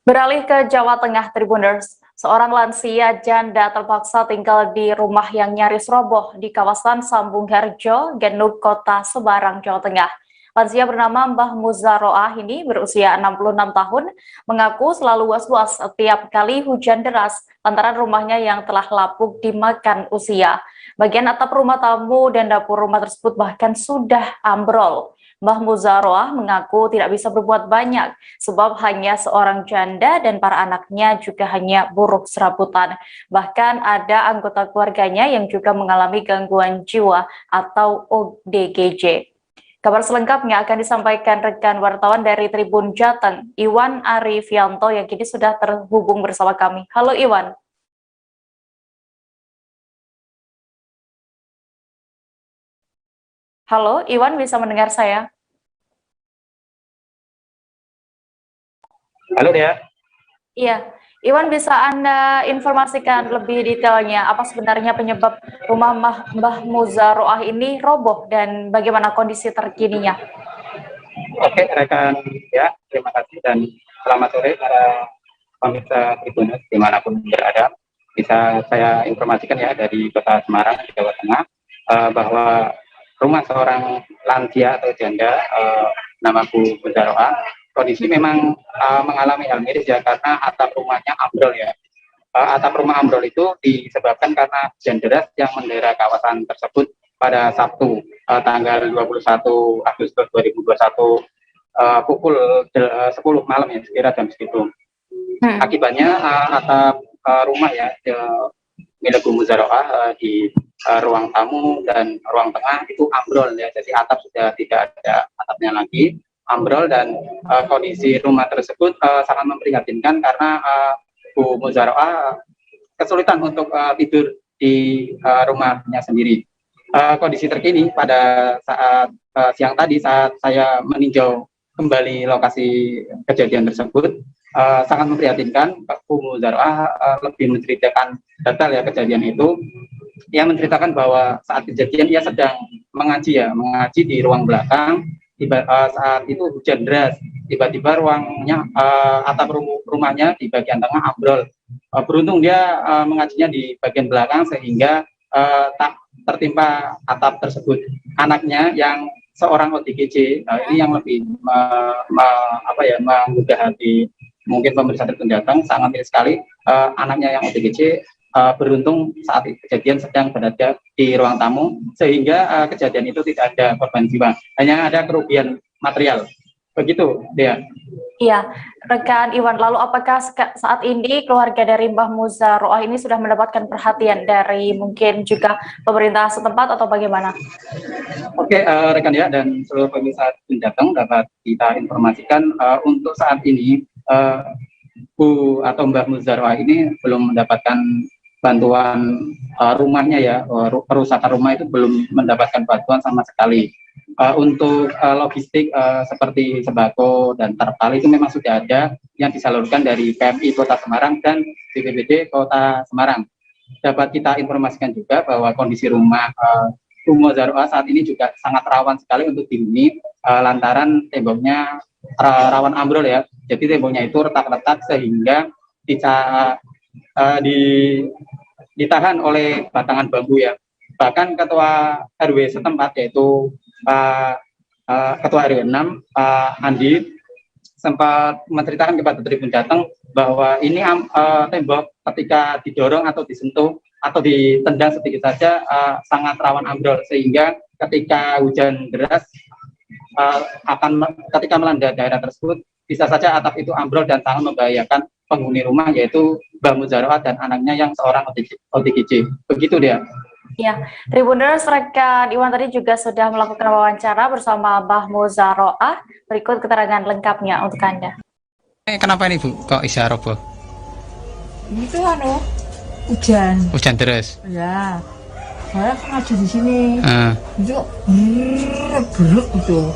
Beralih ke Jawa Tengah, Tribuners. Seorang lansia janda terpaksa tinggal di rumah yang nyaris roboh di kawasan Sambung Harjo, Genug, Kota Semarang, Jawa Tengah. Lansia bernama Mbah Muzaroah ini berusia 66 tahun, mengaku selalu was-was setiap kali hujan deras lantaran rumahnya yang telah lapuk dimakan usia. Bagian atap rumah tamu dan dapur rumah tersebut bahkan sudah ambrol. Mbah Muzaroah mengaku tidak bisa berbuat banyak sebab hanya seorang janda dan para anaknya juga hanya buruh serabutan. Bahkan ada anggota keluarganya yang juga mengalami gangguan jiwa atau ODGJ. Kabar selengkapnya akan disampaikan rekan wartawan dari Tribun Jateng, Iwan Arifianto, yang kini sudah terhubung bersama kami. Halo Iwan. Halo Iwan, bisa mendengar saya? Halo Dea. Iya, Iwan, bisa Anda informasikan lebih detailnya apa sebenarnya penyebab rumah Mbah Muzaroah ini roboh dan bagaimana kondisi terkininya? Oke, rekan ya, terima kasih dan selamat sore para pemirsa Tribuners dimanapun berada. Bisa saya informasikan ya dari Kota Semarang, Jawa Tengah, bahwa rumah seorang lansia atau janda nama Bu Muzaroah kondisi memang mengalami hal miris ya, karena atap rumahnya ambrol ya. Atap rumah ambrol itu disebabkan karena hujan deras yang mendera kawasan tersebut pada Sabtu tanggal 21 Agustus 2021 pukul 10 malam ya, sekira jam segitu. Akibatnya atap rumah ya milik Bu Muzaroah di ruang tamu dan ruang tengah itu ambrol ya, jadi atap sudah tidak ada atapnya lagi, ambrol, dan kondisi rumah tersebut sangat memprihatinkan karena Bu Muzaroah kesulitan untuk tidur di rumahnya sendiri. Kondisi terkini pada saat siang tadi saat saya meninjau kembali lokasi kejadian tersebut sangat memprihatinkan. Bu Muzaroah lebih menceritakan detail ya kejadian itu. Ia menceritakan bahwa saat kejadian ia sedang mengaji di ruang belakang. Saat itu hujan deras, tiba-tiba ruangnya atap rumahnya di bagian tengah ambrol. Beruntung dia mengajinya di bagian belakang sehingga tak tertimpa atap tersebut. Anaknya yang seorang ODGJ, ini yang lebih menggugah hati mungkin pemirsa Tribun Jateng, sangat miris sekali. Anaknya yang ODGJ beruntung saat kejadian sedang berada di ruang tamu sehingga kejadian itu tidak ada korban jiwa, hanya ada kerugian material. Begitu, Dea. Iya, rekan Iwan, lalu apakah saat ini keluarga dari Mbah Muzaroah ini sudah mendapatkan perhatian dari mungkin juga pemerintah setempat atau bagaimana? Oke, rekan ya, dan seluruh pemirsa pendatang dapat kita informasikan untuk saat ini Bu atau Mbah Muzaroah ini belum mendapatkan bantuan rumahnya ya, perusahaan rumah itu belum mendapatkan bantuan sama sekali. Untuk logistik seperti sembako dan terpal itu memang sudah ada yang disalurkan dari PMI Kota Semarang dan BPBD Kota Semarang. Dapat kita informasikan juga bahwa kondisi rumah Bu Muzaroah saat ini juga sangat rawan sekali untuk dihuni lantaran temboknya rawan ambrol ya. Jadi temboknya itu retak-retak sehingga ditahan oleh batangan bambu ya. Bahkan Ketua RW setempat yaitu Ketua RW 6 Pak Andi sempat menceritakan kepada Tribun Jateng bahwa ini tembok ketika didorong atau disentuh atau ditendang sedikit saja sangat rawan ambrol, sehingga ketika hujan deras ketika melanda daerah tersebut bisa saja atap itu ambrol dan sangat membahayakan penghuni rumah yaitu Mbah Muzaroah dan anaknya yang seorang OTGJ. Begitu dia. Ya, Tribuners, rekan Iwan tadi juga sudah melakukan wawancara bersama Mbah Muzaroah. Berikut keterangan lengkapnya untuk Anda. Kenapa ini Bu? Kok bisa roboh? Itu hujan. Hujan terus? Ya, saya sengaja di sini. Itu beruk gitu.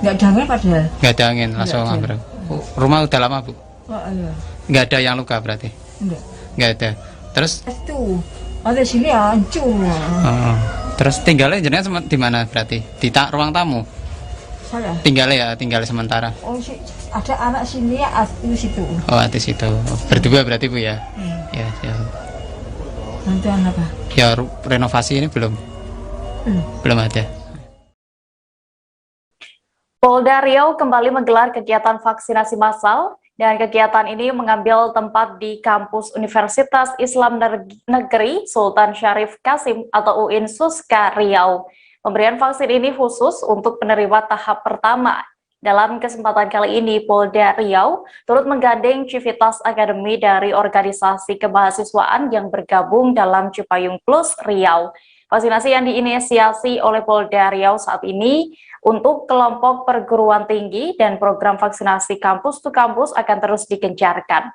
Nggak ada angin padahal. Nggak ada angin, langsung ambruk. Rumah udah lama Bu? Oh iya. Nggak ada yang luka berarti? Enggak. Nggak ada. Terus? Itu ada sini hancur. Terus tinggalnya jenengan di mana berarti? Di ruang tamu? Saya. Tinggalnya sementara. Oh, ada anak sini di situ. Oh, di situ. Berdua berarti Bu ya? Ya, ya. Bantuan apa? Ya renovasi ini belum ada. Polda Riau kembali menggelar kegiatan vaksinasi massal dan kegiatan ini mengambil tempat di kampus Universitas Islam Negeri Sultan Syarif Kasim atau UIN Suska Riau. Pemberian vaksin ini khusus untuk penerima tahap pertama. Dalam kesempatan kali ini, Polda Riau turut menggandeng Civitas Akademi dari organisasi kemahasiswaan yang bergabung dalam Cipayung Plus Riau. Vaksinasi yang diinisiasi oleh Polda Riau saat ini untuk kelompok perguruan tinggi dan program vaksinasi kampus to kampus akan terus digencarkan.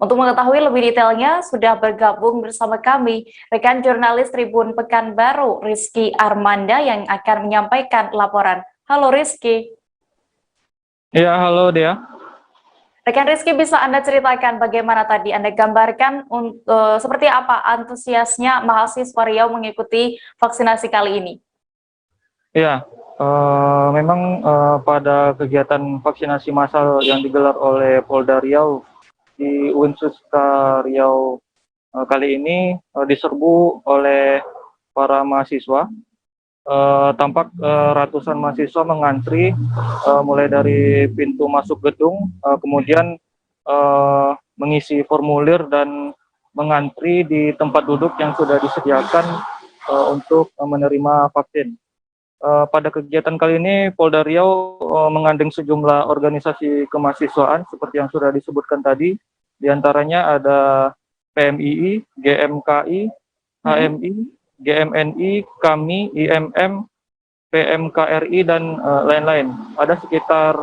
Untuk mengetahui lebih detailnya, sudah bergabung bersama kami rekan jurnalis Tribun Pekanbaru, Rizky Armanda, yang akan menyampaikan laporan. Halo Rizky. Ya, halo Dea. Rekan Rizky, bisa Anda ceritakan bagaimana tadi Anda gambarkan seperti apa antusiasnya mahasiswa Riau mengikuti vaksinasi kali ini? Ya, memang pada kegiatan vaksinasi massal yang digelar oleh Polda Riau di UIN Suska Riau kali ini diserbu oleh para mahasiswa. Tampak ratusan mahasiswa mengantri mulai dari pintu masuk gedung, kemudian mengisi formulir dan mengantri di tempat duduk yang sudah disediakan untuk menerima vaksin. Pada kegiatan kali ini Polda Riau mengandeng sejumlah organisasi kemahasiswaan seperti yang sudah disebutkan tadi. Di antaranya ada PMII, GMKI, HMI, GMNI, KAMI, IMM, PMKRI, dan lain-lain. Ada sekitar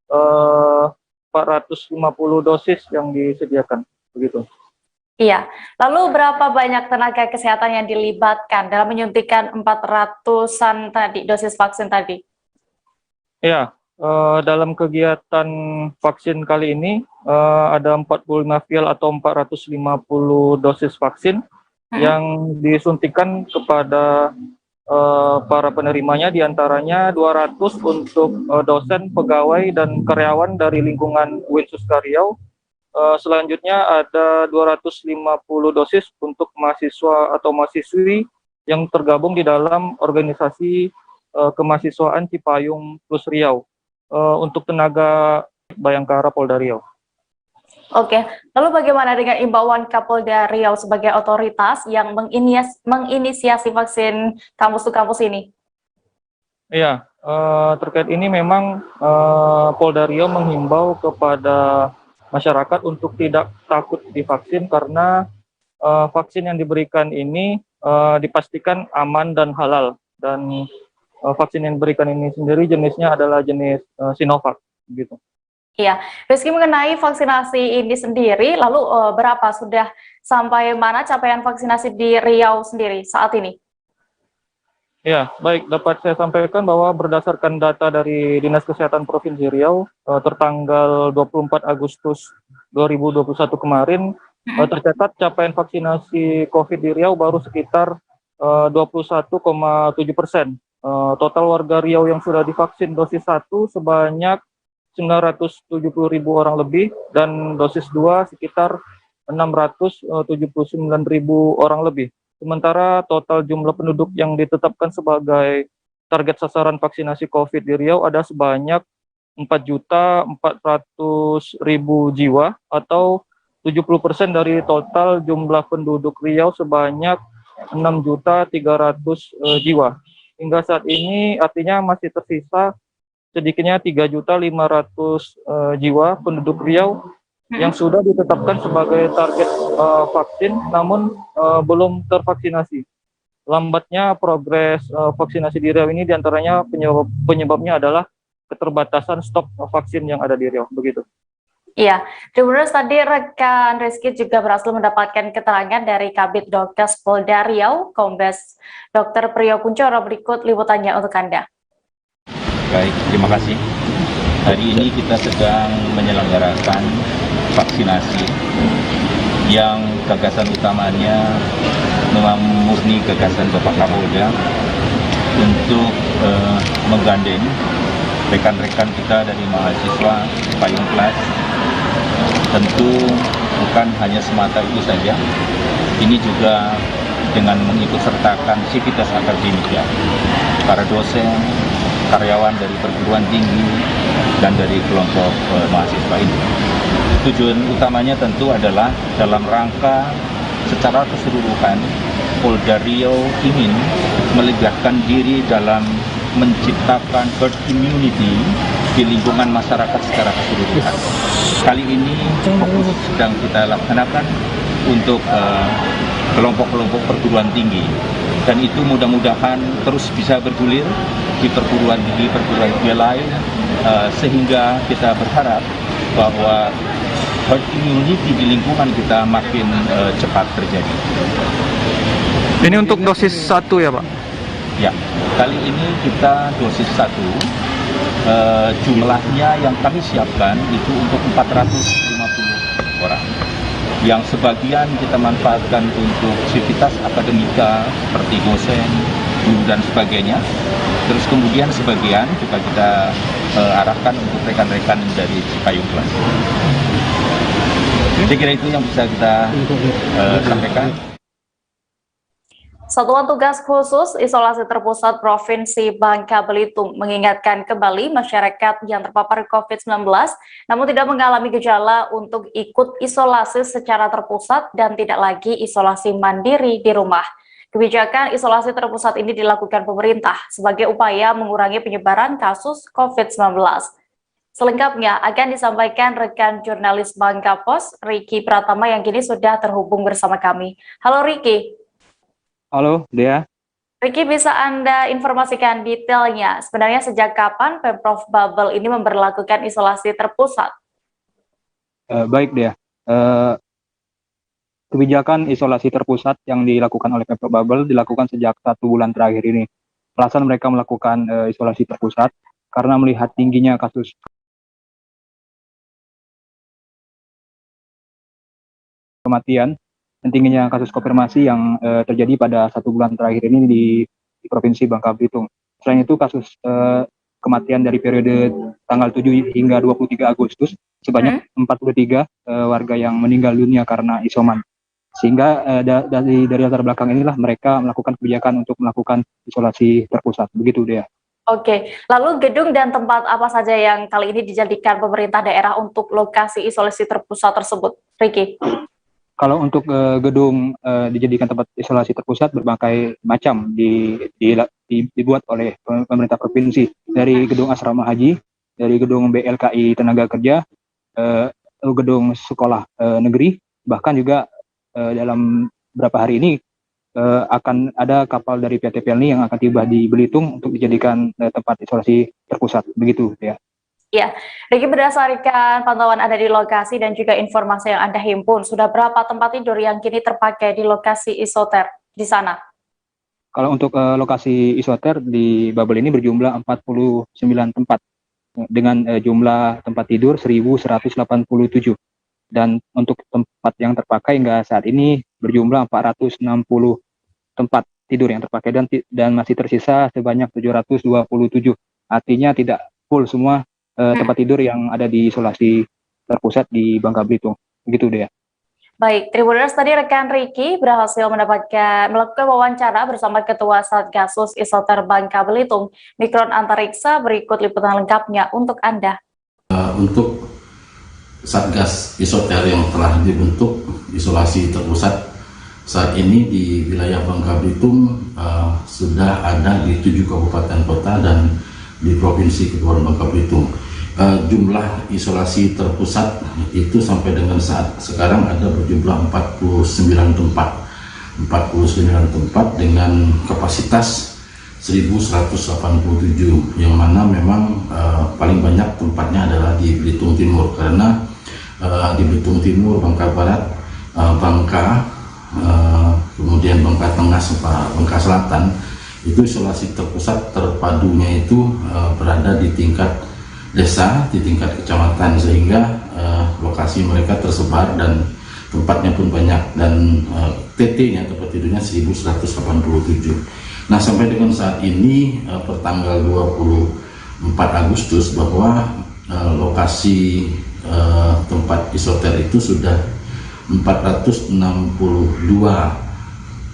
450 dosis yang disediakan, begitu. Iya, lalu berapa banyak tenaga kesehatan yang dilibatkan dalam menyuntikkan 400-an tadi dosis vaksin tadi? Ya, dalam kegiatan vaksin kali ini ada 45 vial atau 450 dosis vaksin yang disuntikan kepada para penerimanya, diantaranya 200 untuk dosen, pegawai, dan karyawan dari lingkungan UIN Suska Riau. Selanjutnya ada 250 dosis untuk mahasiswa atau mahasiswi yang tergabung di dalam organisasi kemahasiswaan Cipayung Plus Riau untuk tenaga Bayangkara Polda Riau. Oke, lalu bagaimana dengan imbauan Kapolda Riau sebagai otoritas yang menginisiasi vaksin kampus to kampus ini? Iya, terkait ini memang Polda Riau menghimbau kepada masyarakat untuk tidak takut divaksin karena vaksin yang diberikan ini dipastikan aman dan halal, dan vaksin yang diberikan ini sendiri jenisnya adalah jenis Sinovac gitu. Iya, Rizky, mengenai vaksinasi ini sendiri, lalu berapa sudah sampai mana capaian vaksinasi di Riau sendiri saat ini? Ya, baik, dapat saya sampaikan bahwa berdasarkan data dari Dinas Kesehatan Provinsi Riau, tertanggal 24 Agustus 2021 kemarin, tercatat capaian vaksinasi COVID di Riau baru sekitar 21,7%. Total warga Riau yang sudah divaksin dosis 1 sebanyak 970.000 orang lebih, dan dosis 2 sekitar 679.000 orang lebih. Sementara total jumlah penduduk yang ditetapkan sebagai target sasaran vaksinasi COVID di Riau ada sebanyak 4.400.000 jiwa atau 70% dari total jumlah penduduk Riau sebanyak 6.300.000 jiwa. Hingga saat ini artinya masih tersisa sedikitnya 3.500.000 jiwa penduduk Riau yang sudah ditetapkan sebagai target vaksin, namun belum tervaksinasi. Lambatnya progres vaksinasi di Riau ini diantaranya penyebabnya adalah keterbatasan stok vaksin yang ada di Riau, begitu. Iya, terus tadi rekan Rizky juga berhasil mendapatkan keterangan dari Kabid Dokes Polda Riau, Kombes Dr. Priyo Kuncoro. Berikut liputannya untuk Anda. Baik, terima kasih. Hari ini kita sedang menyelenggarakan vaksinasi yang gagasan utamanya memang murni gagasan Bapak Kapolda untuk menggandeng rekan-rekan kita dari mahasiswa Payung Kelas. Tentu bukan hanya semata itu saja, ini juga dengan mengikut sertakan sivitas akademika, para dosen, karyawan dari perguruan tinggi, dan dari kelompok mahasiswa ini. Tujuan utamanya tentu adalah dalam rangka secara keseluruhan Polda Riau ingin melegakan diri dalam menciptakan herd immunity di lingkungan masyarakat secara keseluruhan. Kali ini fokus sedang kita laksanakan untuk kelompok-kelompok perguruan tinggi, dan itu mudah-mudahan terus bisa bergulir di perguruan tinggi lain, sehingga kita berharap bahwa herd immunity di lingkungan kita makin cepat terjadi. Ini untuk dosis 1 ya, Pak? Ya, kali ini kita dosis 1, jumlahnya yang kami siapkan itu untuk 450 orang. Yang sebagian kita manfaatkan untuk sivitas akademika seperti dosen, guru, dan sebagainya. Terus kemudian sebagian juga kita arahkan untuk rekan-rekan dari Payung Kelas. Saya kira itu yang bisa kita sampaikan. Satuan Tugas Khusus Isolasi Terpusat Provinsi Bangka Belitung mengingatkan kembali masyarakat yang terpapar COVID-19 namun tidak mengalami gejala untuk ikut isolasi secara terpusat dan tidak lagi isolasi mandiri di rumah. Kebijakan isolasi terpusat ini dilakukan pemerintah sebagai upaya mengurangi penyebaran kasus COVID-19. Selengkapnya akan disampaikan rekan jurnalis Bangka Pos, Ricky Pratama, yang kini sudah terhubung bersama kami. Halo Ricky. Halo, Dea. Ricky, bisa Anda informasikan detailnya? Sebenarnya sejak kapan Pemprov Babel ini memberlakukan isolasi terpusat? Baik, Dea. Kebijakan isolasi terpusat yang dilakukan oleh Pemprov Babel dilakukan sejak 1 bulan terakhir ini. Alasan mereka melakukan isolasi terpusat karena melihat tingginya kasus kematian dan tingginya kasus konfirmasi yang terjadi pada 1 bulan terakhir ini di Provinsi Bangka Belitung. Selain itu, kasus kematian dari periode tanggal 7 hingga 23 Agustus sebanyak 43 warga yang meninggal dunia karena isoman. Sehingga dari latar belakang inilah mereka melakukan kebijakan untuk melakukan isolasi terpusat. Begitu, Dea. Oke, lalu gedung dan tempat apa saja yang kali ini dijadikan pemerintah daerah untuk lokasi isolasi terpusat tersebut, Ricky? Kalau untuk gedung dijadikan tempat isolasi terpusat berbagai macam dibuat oleh pemerintah provinsi, dari gedung asrama haji, dari gedung BLKI tenaga kerja, gedung sekolah negeri, bahkan juga dalam beberapa hari ini akan ada kapal dari PT Pelni yang akan tiba di Belitung untuk dijadikan tempat isolasi terpusat, begitu ya. Ya, Riki, berdasarkan pantauan Anda di lokasi dan juga informasi yang Anda himpun, sudah berapa tempat tidur yang kini terpakai di lokasi isoter di sana? Kalau untuk lokasi isoter di Babel ini berjumlah 49 tempat dengan jumlah tempat tidur 1.187, dan untuk tempat yang terpakai hingga saat ini berjumlah 460 tempat tidur yang terpakai, dan masih tersisa sebanyak 727. Artinya tidak full semua tempat tidur yang ada di isolasi terpusat di Bangka Belitung. Begitu deh ya. Baik, Tribuners, tadi rekan Riki berhasil melakukan wawancara bersama Ketua Satgasus Isoter Bangka Belitung, Mikron Antariksa. Berikut liputan lengkapnya untuk Anda. Untuk Satgas Isoter yang telah dibentuk isolasi terpusat saat ini di wilayah Bangka Belitung sudah ada di 7 kabupaten kota dan di Provinsi Kepulauan Bangka Belitung. Jumlah isolasi terpusat itu sampai dengan saat sekarang ada berjumlah 49 tempat dengan kapasitas 1.187, yang mana memang paling banyak tempatnya adalah di Belitung Timur, karena di Belitung Timur, Bangka Barat, Bangka, kemudian Bangka Tengah serta Bangka Selatan, itu isolasi terpusat terpadunya itu berada di tingkat desa, di tingkat kecamatan, sehingga lokasi mereka tersebar dan tempatnya pun banyak, dan TT-nya, tempat tidurnya 1.187. Nah, sampai dengan saat ini pertanggal 24 Agustus bahwa lokasi tempat isoter itu sudah 462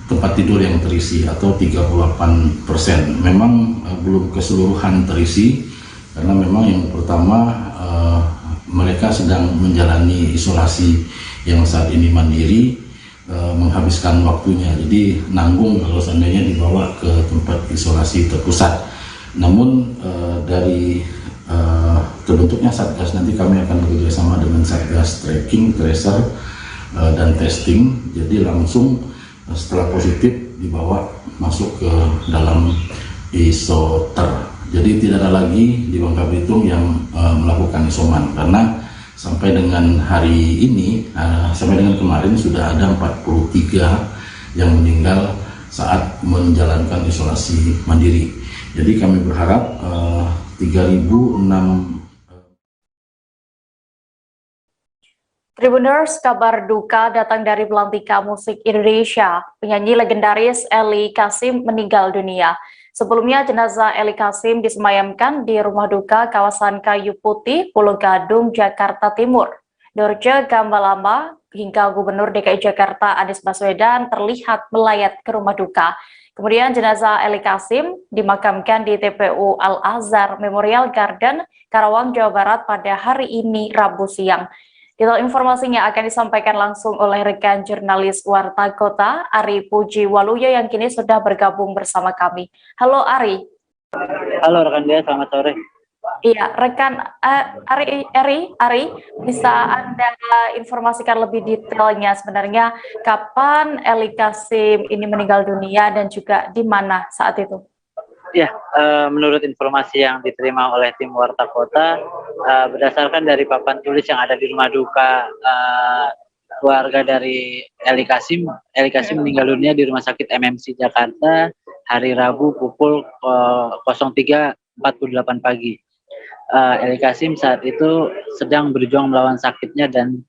tempat tidur yang terisi atau 38%. Memang belum keseluruhan terisi, karena memang yang pertama mereka sedang menjalani isolasi yang saat ini mandiri, menghabiskan waktunya, jadi nanggung kalau seandainya dibawa ke tempat isolasi terpusat. Namun dari terbentuknya Satgas, nanti kami akan bekerjasama dengan Satgas tracking, tracer, dan testing, jadi langsung setelah positif dibawa masuk ke dalam isoter. Jadi tidak ada lagi di Bangka Belitung yang melakukan isoman, karena sampai dengan hari ini, sampai dengan kemarin sudah ada 43 yang meninggal saat menjalankan isolasi mandiri. Jadi kami berharap 3.006. Tribuners, kabar duka datang dari pelantika musik Indonesia. Penyanyi legendaris Eli Kasim meninggal dunia. Sebelumnya, jenazah Eli Kasim disemayamkan di rumah duka kawasan Kayu Putih, Pulau Gadung, Jakarta Timur. Dorce Gambalama hingga Gubernur DKI Jakarta Anies Baswedan terlihat melayat ke rumah duka. Kemudian jenazah Eli Kasim dimakamkan di TPU Al-Azhar Memorial Garden, Karawang, Jawa Barat pada hari ini, Rabu siang. Detail informasinya akan disampaikan langsung oleh rekan jurnalis Warta Kota, Ari Puji Waluyo, yang kini sudah bergabung bersama kami. Halo Ari. Halo rekan dia, selamat sore. Iya, rekan Ari, bisa Anda informasikan lebih detailnya sebenarnya kapan Eli Kasim ini meninggal dunia dan juga di mana saat itu? Ya, menurut informasi yang diterima oleh tim Warta Kota, berdasarkan dari papan tulis yang ada di rumah duka keluarga dari Eli Kasim meninggal dunia di Rumah Sakit MMC Jakarta hari Rabu pukul 03.48 pagi. Eli Kasim saat itu sedang berjuang melawan sakitnya dan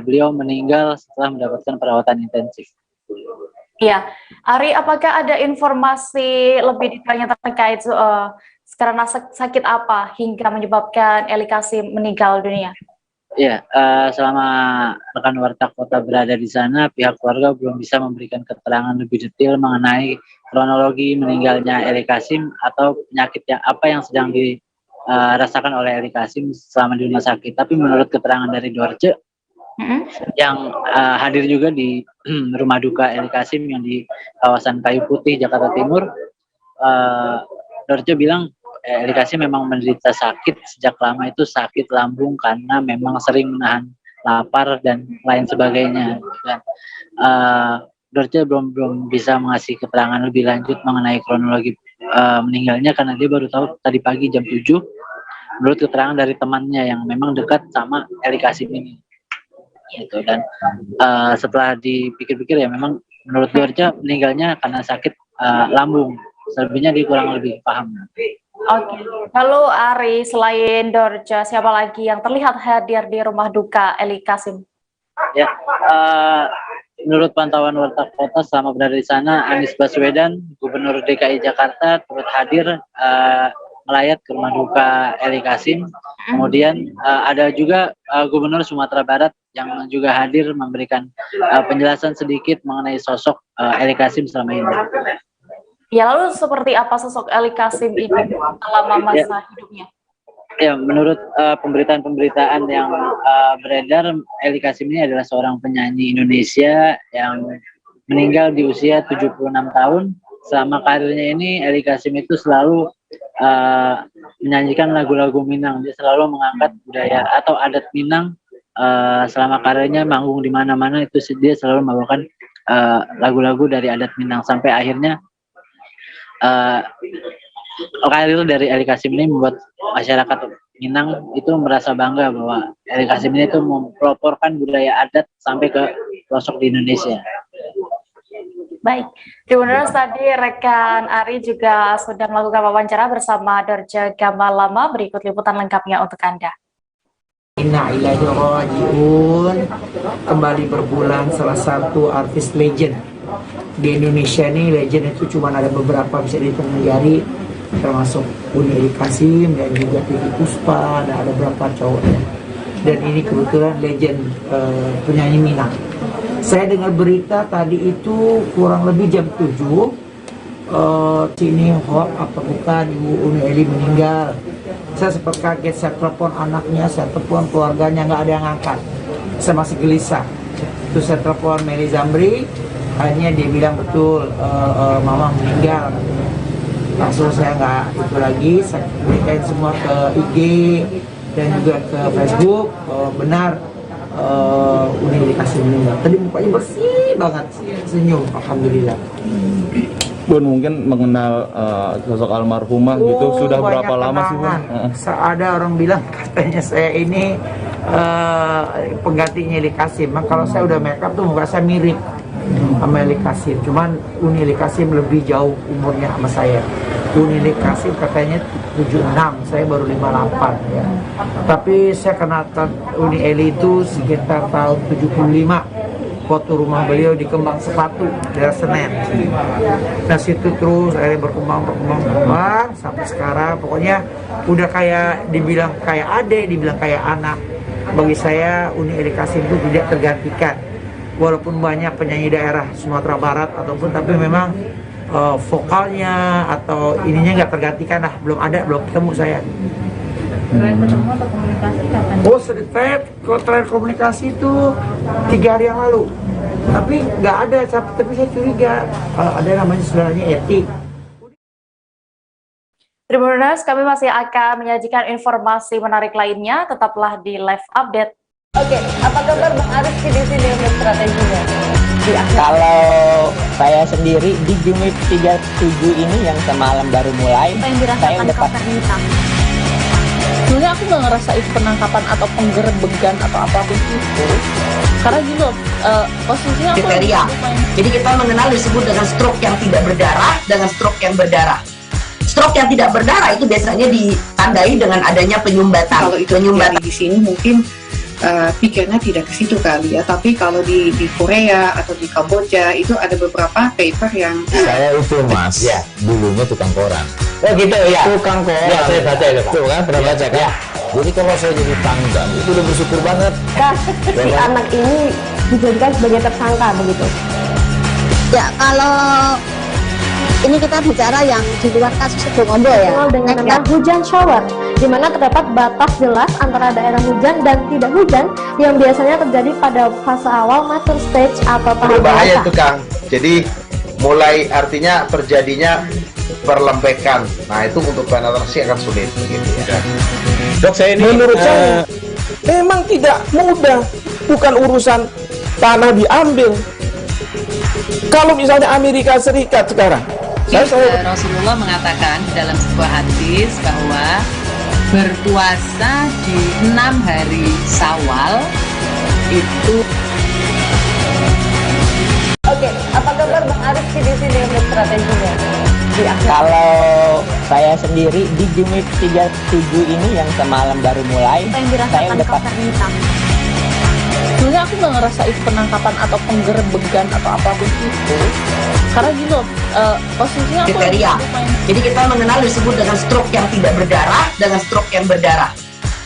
beliau meninggal setelah mendapatkan perawatan intensif. Iya, Ari, apakah ada informasi lebih detailnya terkait karena sakit apa hingga menyebabkan Eli Kasim meninggal dunia? Iya, selama rekan Warta Kota berada di sana, pihak keluarga belum bisa memberikan keterangan lebih detail mengenai kronologi meninggalnya Eli Kasim atau penyakit apa yang sedang dirasakan oleh Eli Kasim selama di rumah sakit. Tapi menurut keterangan dari Dorce, yang hadir juga di rumah duka Eli Kasim yang di kawasan Kayu Putih, Jakarta Timur. Dorce bilang Eli Kasim memang menderita sakit sejak lama, itu sakit lambung karena memang sering menahan lapar dan lain sebagainya. Dan Dorce belum bisa mengasih keterangan lebih lanjut mengenai kronologi meninggalnya karena dia baru tahu tadi pagi jam 7 menurut keterangan dari temannya yang memang dekat sama Eli Kasim ini. Gitu. Dan setelah dipikir-pikir ya memang menurut Dorce meninggalnya karena sakit lambung. Selebihnya dia kurang lebih paham. Oke, lalu Ari, selain Dorce, siapa lagi yang terlihat hadir di rumah duka Eli Kasim? Ya, menurut pantauan Warta Kota selama berada di sana, Anies Baswedan, Gubernur DKI Jakarta, turut hadir melayat ke rumah duka Eli Kasim. Kemudian ada juga Gubernur Sumatera Barat yang juga hadir memberikan penjelasan sedikit mengenai sosok Eli Kasim selama ini. Ya, lalu seperti apa sosok Eli Kasim ini selama masa hidupnya? Ya, menurut pemberitaan-pemberitaan yang beredar, Eli Kasim ini adalah seorang penyanyi Indonesia yang meninggal di usia 76 tahun. Selama karirnya ini, Eli Kasim itu selalu menyanyikan lagu-lagu Minang. Dia selalu mengangkat budaya atau adat Minang. Selama karirnya manggung di mana-mana itu dia selalu membawakan lagu-lagu dari adat Minang sampai akhirnya karir dari Eli Kasim ini membuat masyarakat Minang itu merasa bangga bahwa Eli Kasim ini itu mempeloporkan budaya adat sampai ke pelosok di Indonesia. Baik, Tribuners, tadi rekan Ari juga sudah melakukan wawancara bersama Dorce Gamalama. Berikut liputan lengkapnya untuk Anda. Inna ilaihi raji'un. Kembali berbulan salah satu artis legend di Indonesia. Nih legend itu cuma ada beberapa bisa dihitung jari, termasuk Uni Eli Kasim dan juga Titi Puspa, dan ada beberapa cowoknya. Dan ini kebetulan legend penyanyi Minang. Saya dengar berita tadi itu kurang lebih jam 7 sini hoax apa bukan Ibu Uni Eli meninggal. Saya sempat kaget, saya telepon anaknya, saya telepon keluarganya, nggak ada yang angkat. Saya masih gelisah. Terus saya telepon Meli Zamri, akhirnya dia bilang betul mama meninggal. Langsung saya nggak itu lagi, saya berikan semua ke IG dan juga ke Facebook, benar Uni Eli Kasim meninggal. Tadi mukanya bersih banget, senyum, alhamdulillah. Bun, mungkin mengenal sosok almarhumah gitu sudah berapa lama sih, Bun? Ada orang bilang katanya saya ini penggantinya Eli Kasim. Kalau saya udah make up tuh muka saya mirip sama Eli Kasim. Cuman Uni Eli Kasim lebih jauh umurnya sama saya. Uni Eli Kasim katanya 76, saya baru 58 ya. Tapi saya kenal Uni Eli itu sekitar tahun 75. Waktu rumah beliau di Kembang Sepatu, daerah Senen. Nah situ terus akhirnya berkembang sampai sekarang. Pokoknya udah kayak dibilang kayak adik, dibilang kayak anak. Bagi saya Uni Eli Kasim itu tidak tergantikan. Walaupun banyak penyanyi daerah Sumatera Barat ataupun, tapi memang vokalnya atau ininya nggak tergantikan lah. Belum ketemu saya. Terakhir ketemu atau komunikasi kapan? Oh, terakhir komunikasi itu 3 hari yang lalu. Tapi nggak ada, tapi saya curiga ada namanya saudaranya Eti. Tribuners, kami masih akan menyajikan informasi menarik lainnya. Tetaplah di live update. Oke, apa kabar Bang Arif di sini untuk strateginya? Kalau saya sendiri di Jumip 37 ini yang semalam baru mulai, saya udah pasti. Sebenarnya aku nggak ngerasa itu penangkapan atau penggerbegan atau apapun itu, karena gini loh, posisinya aku kriteria. Jadi kita mengenal disebut dengan stroke yang tidak berdarah dengan stroke yang berdarah. Stroke yang tidak berdarah itu biasanya ditandai dengan adanya penyumbatan. Kalau itu penyumbatan di sini mungkin pikirnya tidak ke situ kali ya, tapi kalau di Korea atau di Kamboja itu ada beberapa paper yang saya itu mas ya dulunya tukang koran. Oh gitu ya, tukang koran ya, saya baca itu tuh kan pernah baca kan ya. Jadi kalau saya jadi tanggal itu udah bersyukur banget. Si anak ini dijadikan sebagai tersangka begitu ya. Kalau ini kita bicara yang di luar kasus Situbondo ya, dengan nama hujan shower. di mana terdapat batas jelas antara daerah hujan dan tidak hujan yang biasanya terjadi pada fase awal mature stage atau tahap berbahaya dewasa. itu Kang. Jadi mulai artinya terjadinya perlembekan. Nah itu untuk penetrasi akan sulit gitu ya. Dok, saya ini menurut saya memang tidak mudah, bukan urusan tanah diambil. Kalau misalnya Amerika Serikat sekarang, Rasulullah mengatakan dalam sebuah hadis bahwa berpuasa di 6 hari Syawal itu. Oke, apa kabar Bang Arif di sini untuk strateginya? Kalau saya sendiri di Jumip 37 ini yang semalam baru mulai, saya udah pasti. Sebenarnya aku nggak ngerasa itu penangkapan atau penggerebegan atau apapun itu, karena gini loh, posisinya aku kriteria. Jadi kita mengenal disebut dengan stroke yang tidak berdarah dengan stroke yang berdarah.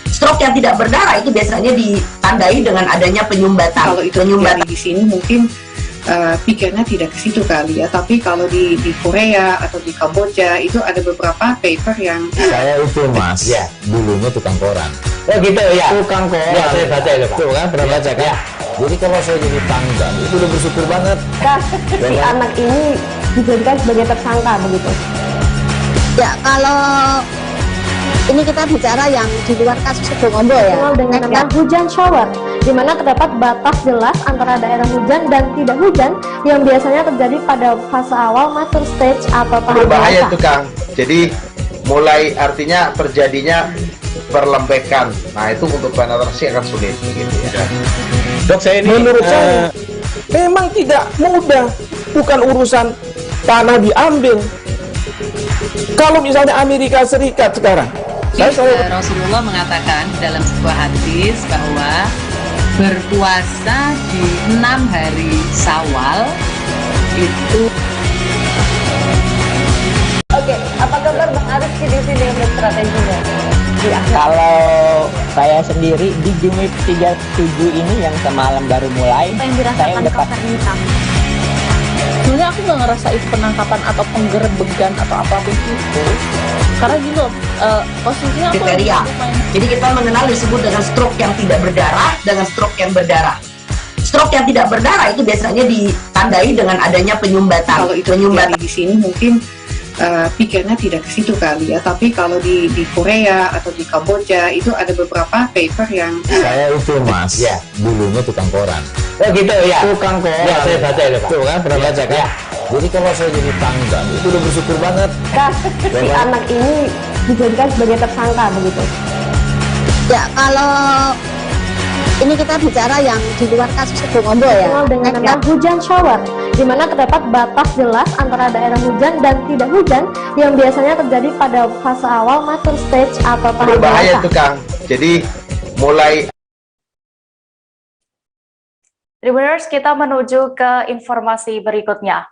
Stroke yang tidak berdarah itu biasanya ditandai dengan adanya penyumbatan. Kalau itu penyumbatan di sini mungkin pikirnya tidak ke situ kali ya, tapi kalau di Korea atau di Kamboja itu ada beberapa paper yang saya itu Mas, ya dulunya tukang koran. Oh gitu ya, tukang koran. Ya saya baca itu Pak. Tuh kan pernah baca kan? Ya. Jadi kalau saya jadi pangdam itu udah bersyukur banget. Si anak ini dijadikan sebagai tersangka begitu. Ya kalau ini kita bicara yang di luar kasus Sebongombo ya. Dengan nama hujan shower, di mana terdapat batas jelas antara daerah hujan dan tidak hujan yang biasanya terjadi pada fase awal mature stage atau tahap berbahaya dewasa. itu Kang. Jadi mulai artinya terjadinya perlembekan. Nah itu untuk penetrasi akan sulit gitu ya. Dok, saya ini menurut saya memang tidak mudah, bukan urusan tanah diambil. Kalau misalnya Amerika Serikat sekarang, Rasulullah mengatakan dalam sebuah hadis bahwa berpuasa di 6 hari Syawal itu. Oke, apa kabar Bang Arif di sini untuk strateginya? Kalau saya sendiri di Jumip 37 ini yang semalam baru mulai, saya udah pasti. Sebenarnya aku nggak ngerasa itu penangkapan atau penggerebegan atau apapun itu, karena gini loh, posisinya aku kriteria. Jadi kita mengenal disebut dengan stroke yang tidak berdarah dengan stroke yang berdarah. Stroke yang tidak berdarah itu biasanya ditandai dengan adanya penyumbatan. Kalau itu penyumbatan di sini mungkin pikirnya tidak ke situ kali ya, tapi kalau di Korea atau di Kamboja itu ada beberapa paper yang saya itu Mas, ya dulunya tukang koran. Oh gitu ya, tukang koran. Ya saya baca itu Pak. Tuh kan pernah baca kan? Ya. Jadi kalau saya jadi pangdam itu udah bersyukur banget. Si anak ini dijadikan sebagai tersangka begitu. Ya kalau ini kita bicara yang di luar kasus Sebongombo ya. Dengan nama hujan shower, di mana terdapat batas jelas antara daerah hujan dan tidak hujan yang biasanya terjadi pada fase awal mature stage atau tahap berbahaya dewasa. itu Kang. Jadi mulai. Tribuners, kita menuju ke informasi berikutnya.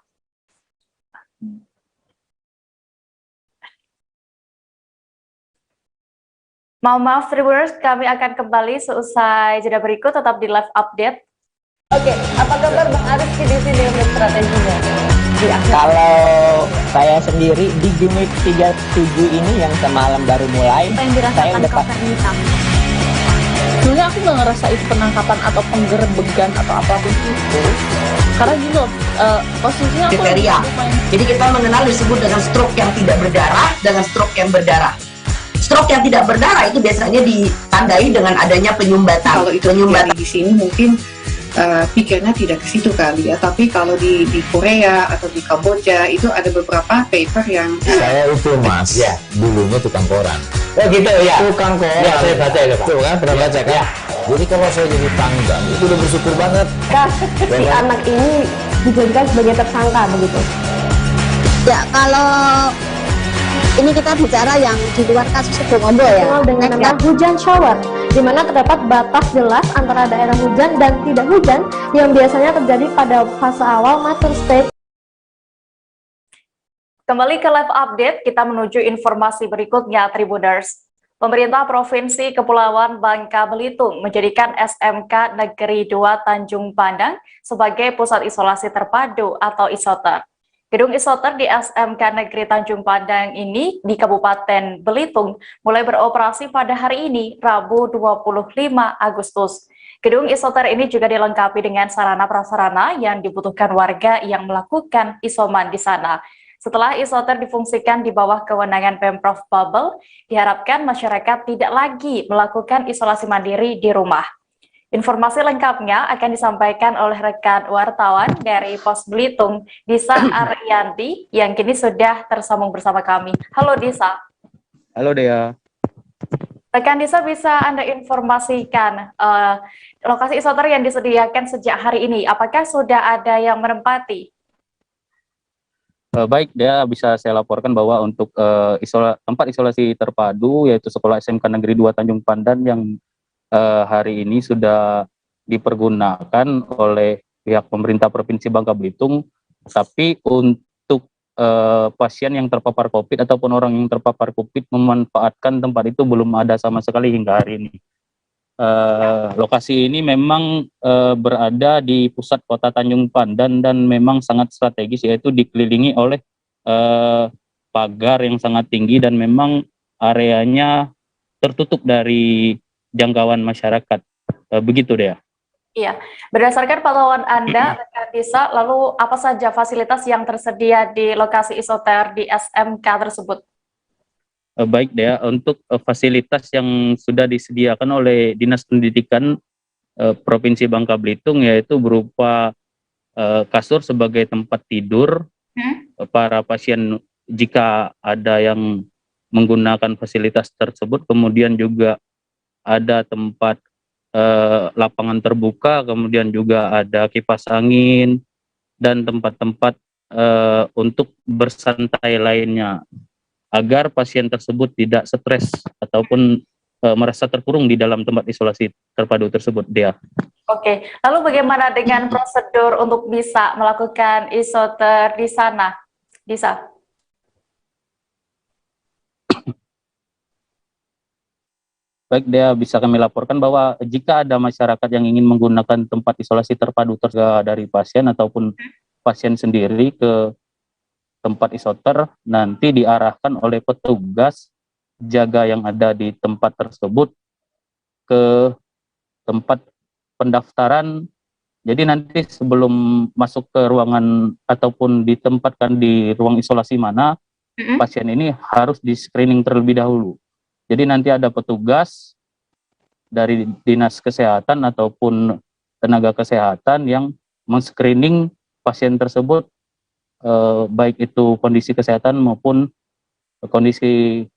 Maaf Tribuners, kami akan kembali seusai jeda berikut, tetap di live update. Oke, apa kabar Bang Arif di sini untuk strateginya? Kalau saya sendiri di Jumip 37 ini yang semalam baru mulai, saya udah pasti. Sebenarnya aku nggak ngerasa itu penangkapan atau penggerebegan atau apapun itu, karena gini loh, posisinya aku kriteria. Jadi kita mengenal disebut dengan stroke yang tidak berdarah dengan stroke yang berdarah. Stroke yang tidak berdarah itu biasanya ditandai dengan adanya penyumbatan. Kalau itu penyumbatan di sini mungkin pikirnya tidak ke situ kali ya, tapi kalau di Korea atau di Kamboja itu ada beberapa paper yang saya itu Mas, ya dulunya tukang koran. Oh gitu ya, tukang koran. Ya saya baca itu Pak. Tuh kan pernah baca kan? Ya. Jadi kalau saya jadi pangdam itu udah bersyukur banget. Si anak ini dijadikan sebagai tersangka begitu. Ya kalau ini kita bicara yang di luar kasus Sebongombo ya. Dengan nama hujan shower, di mana terdapat batas jelas antara daerah hujan dan tidak hujan yang biasanya terjadi pada fase awal mature stage. Kembali ke live update, kita menuju informasi berikutnya, Tribuners. Pemerintah Provinsi Kepulauan Bangka Belitung menjadikan SMK Negeri 2 Tanjung Pandang sebagai pusat isolasi terpadu atau isoter. Gedung isoter di SMK Negeri Tanjung Padang ini di Kabupaten Belitung mulai beroperasi pada hari ini, Rabu 25 Agustus. Gedung isoter ini juga dilengkapi dengan sarana prasarana yang dibutuhkan warga yang melakukan isoman di sana. Setelah isoter difungsikan di bawah kewenangan Pemprov Babel, diharapkan masyarakat tidak lagi melakukan isolasi mandiri di rumah. Informasi lengkapnya akan disampaikan oleh rekan wartawan dari Pos Belitung, Disa Ariyanti, yang kini sudah tersambung bersama kami. Halo Disa. Halo Dea. Rekan Disa, bisa Anda informasikan lokasi isoter yang disediakan sejak hari ini, apakah sudah ada yang menempati? Baik, Dea, bisa saya laporkan bahwa untuk tempat isolasi terpadu, yaitu Sekolah SMK Negeri 2 Tanjung Pandan yang hari ini sudah dipergunakan oleh pihak pemerintah Provinsi Bangka Belitung, tapi untuk pasien yang terpapar COVID ataupun orang yang terpapar COVID memanfaatkan tempat itu belum ada sama sekali hingga hari ini. Lokasi ini memang berada di pusat kota Tanjung Pandan dan memang sangat strategis, yaitu dikelilingi oleh pagar yang sangat tinggi dan memang areanya tertutup dari jangkauan masyarakat. Begitu Dea. Iya, berdasarkan pantauan Anda, rekan Disa, lalu apa saja fasilitas yang tersedia di lokasi isoter di SMK tersebut? Baik Dea, untuk fasilitas yang sudah disediakan oleh Dinas Pendidikan Provinsi Bangka Belitung, yaitu berupa kasur sebagai tempat tidur para pasien jika ada yang menggunakan fasilitas tersebut, kemudian juga ada tempat lapangan terbuka, kemudian juga ada kipas angin dan tempat-tempat untuk bersantai lainnya, agar pasien tersebut tidak stres ataupun merasa terkurung di dalam tempat isolasi terpadu tersebut, Dea. Oke, lalu bagaimana dengan prosedur untuk bisa melakukan isoter di sana, Disa? Baik, Dea, bisa kami laporkan bahwa jika ada masyarakat yang ingin menggunakan tempat isolasi terpadu dari pasien ataupun pasien sendiri ke tempat isoter, nanti diarahkan oleh petugas jaga yang ada di tempat tersebut ke tempat pendaftaran. Jadi nanti sebelum masuk ke ruangan ataupun ditempatkan di ruang isolasi mana, pasien ini harus di screening terlebih dahulu. Jadi nanti ada petugas dari Dinas Kesehatan ataupun tenaga kesehatan yang men-screening pasien tersebut, baik itu kondisi kesehatan maupun kondisi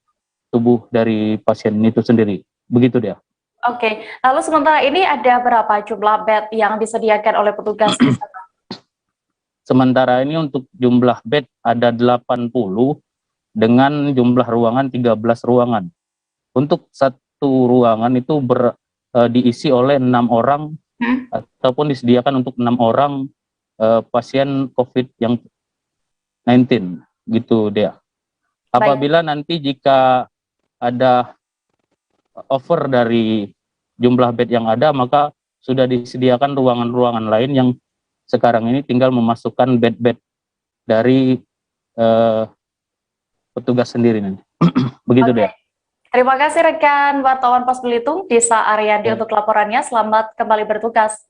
tubuh dari pasien itu sendiri. Begitu dia. Oke, lalu sementara ini ada berapa jumlah bed yang disediakan oleh petugas di sana? Sementara ini untuk jumlah bed ada 80 dengan jumlah ruangan 13 ruangan. Untuk satu ruangan itu diisi oleh 6 orang ataupun disediakan untuk 6 orang pasien COVID yang 19, gitu Dea. Apabila nanti jika ada over dari jumlah bed yang ada, maka sudah disediakan ruangan-ruangan lain yang sekarang ini tinggal memasukkan bed-bed dari petugas sendiri nanti. Begitu Dea. Terima kasih rekan wartawan Pos Belitung, Disa Ariyanti untuk laporannya. Selamat kembali bertugas.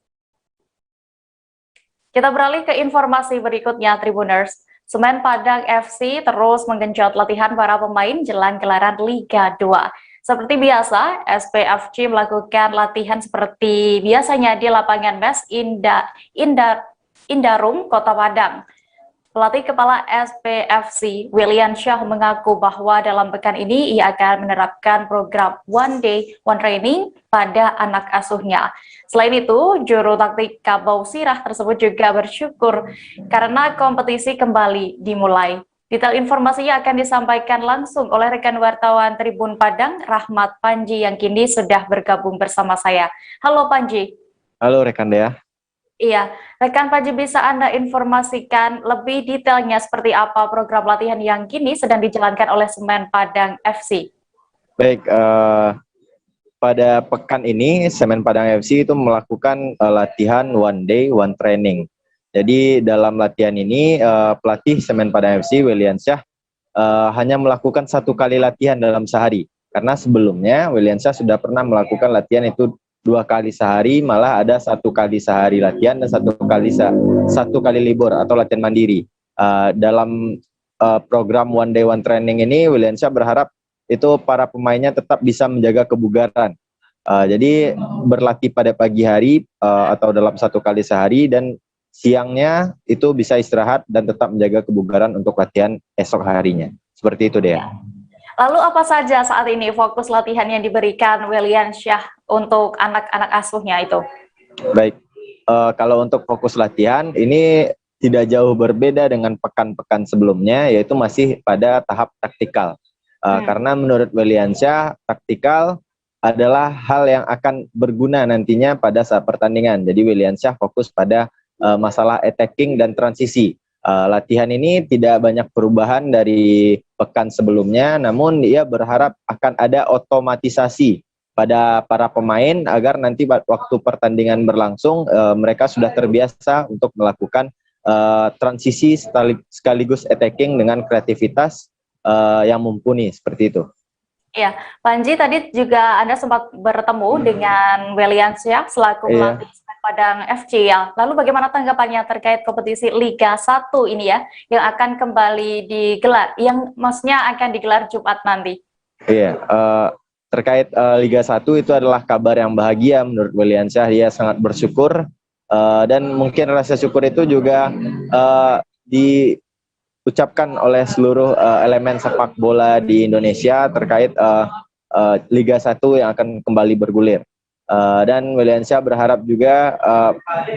Kita beralih ke informasi berikutnya, Tribuners. Semen Padang FC terus menggenjot latihan para pemain jelang gelaran Liga 2. Seperti biasa, SPFC melakukan latihan seperti biasanya di lapangan mes Indarum, Kota Padang. Pelatih Kepala SPFC, William Syah, mengaku bahwa dalam pekan ini ia akan menerapkan program One Day, One Training pada anak asuhnya. Selain itu, juru taktik Kabau Sirah tersebut juga bersyukur karena kompetisi kembali dimulai. Detail informasinya akan disampaikan langsung oleh rekan wartawan Tribun Padang, Rahmat Panji, yang kini sudah bergabung bersama saya. Halo Panji. Halo rekan Dea. Iya, rekan Panji, bisa Anda informasikan lebih detailnya seperti apa program latihan yang kini sedang dijalankan oleh Semen Padang FC? Baik, pada pekan ini Semen Padang FC itu melakukan latihan One Day, One Training. Jadi dalam latihan ini pelatih Semen Padang FC Williansyah hanya melakukan 1 kali latihan dalam sehari. Karena sebelumnya Williansyah sudah pernah melakukan latihan itu 2 kali sehari, malah ada 1 kali sehari latihan dan 1 kali libur atau latihan mandiri. Dalam program One Day One Training ini Williansyah berharap itu para pemainnya tetap bisa menjaga kebugaran. Jadi berlatih pada pagi hari atau dalam 1 kali sehari, dan siangnya itu bisa istirahat dan tetap menjaga kebugaran untuk latihan esok harinya. Seperti itu deh. Lalu apa saja saat ini fokus latihan yang diberikan Williansyah untuk anak-anak asuhnya itu? Baik, kalau untuk fokus latihan ini tidak jauh berbeda dengan pekan-pekan sebelumnya, yaitu masih pada tahap taktikal. Karena menurut Williansyah, taktikal adalah hal yang akan berguna nantinya pada saat pertandingan. Jadi Williansyah fokus pada masalah attacking dan transisi. Latihan ini tidak banyak perubahan dari pekan sebelumnya, namun dia berharap akan ada otomatisasi pada para pemain agar nanti waktu pertandingan berlangsung mereka sudah terbiasa untuk melakukan transisi sekaligus attacking dengan kreativitas yang mumpuni, seperti itu. Ya, Panji, tadi juga Anda sempat bertemu dengan Williansyah selaku pelatih Padang FC ya. Lalu bagaimana tanggapannya terkait kompetisi Liga 1 ini ya, yang akan kembali digelar, yang maksudnya akan digelar Jumat nanti? Iya, terkait Liga 1 itu adalah kabar yang bahagia menurut Williansyah. Dia sangat bersyukur, dan mungkin rasa syukur itu juga diucapkan oleh seluruh elemen sepak bola di Indonesia terkait Liga 1 yang akan kembali bergulir. Dan Williansyah berharap juga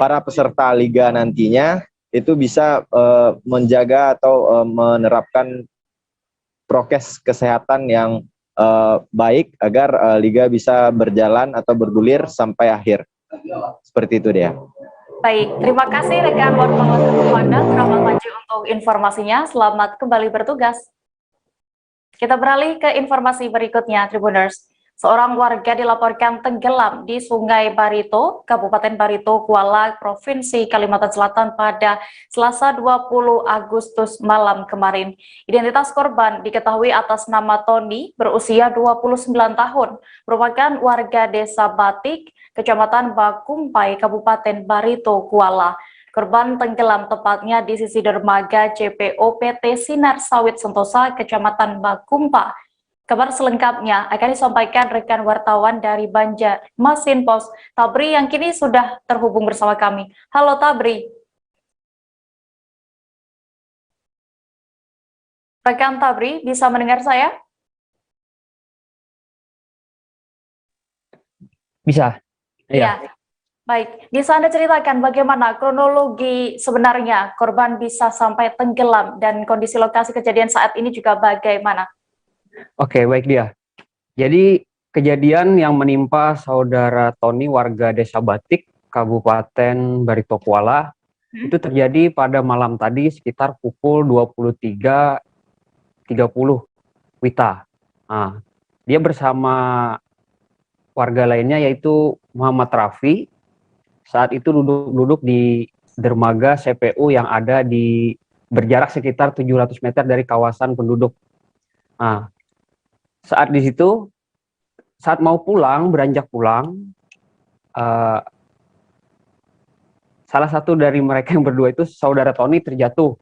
para peserta liga nantinya itu bisa menjaga atau menerapkan prokes kesehatan yang baik agar liga bisa berjalan atau bergulir sampai akhir. Seperti itu dia. Baik, terima kasih rekan wartawan Komandan Rahmat Panji untuk informasinya. Selamat kembali bertugas. Kita beralih ke informasi berikutnya, Tribuners. Seorang warga dilaporkan tenggelam di Sungai Barito, Kabupaten Barito, Kuala, Provinsi Kalimantan Selatan pada Selasa 20 Agustus malam kemarin. Identitas korban diketahui atas nama Tony, berusia 29 tahun, merupakan warga Desa Batik, Kecamatan Bakumpai, Kabupaten Barito, Kuala. Korban tenggelam tepatnya di sisi dermaga CPO PT Sinar Sawit Sentosa, Kecamatan Bakumpa. Kabar selengkapnya akan disampaikan rekan wartawan dari Banjarmasin Post, Tabri, yang kini sudah terhubung bersama kami. Halo Tabri. Rekan Tabri, bisa mendengar saya? Bisa. Iya. Baik, bisa Anda ceritakan bagaimana kronologi sebenarnya korban bisa sampai tenggelam dan kondisi lokasi kejadian saat ini juga bagaimana? Oke, baik dia. Jadi kejadian yang menimpa saudara Tony warga Desa Batik, Kabupaten Barito Kuala, itu terjadi pada malam tadi sekitar pukul 23.30 WITA. Nah, dia bersama warga lainnya yaitu Muhammad Rafi. Saat itu duduk di dermaga CPU yang ada di berjarak sekitar 700 meter dari kawasan penduduk. Nah, saat di situ, saat mau pulang, beranjak pulang, salah satu dari mereka yang berdua itu, saudara Tony, terjatuh.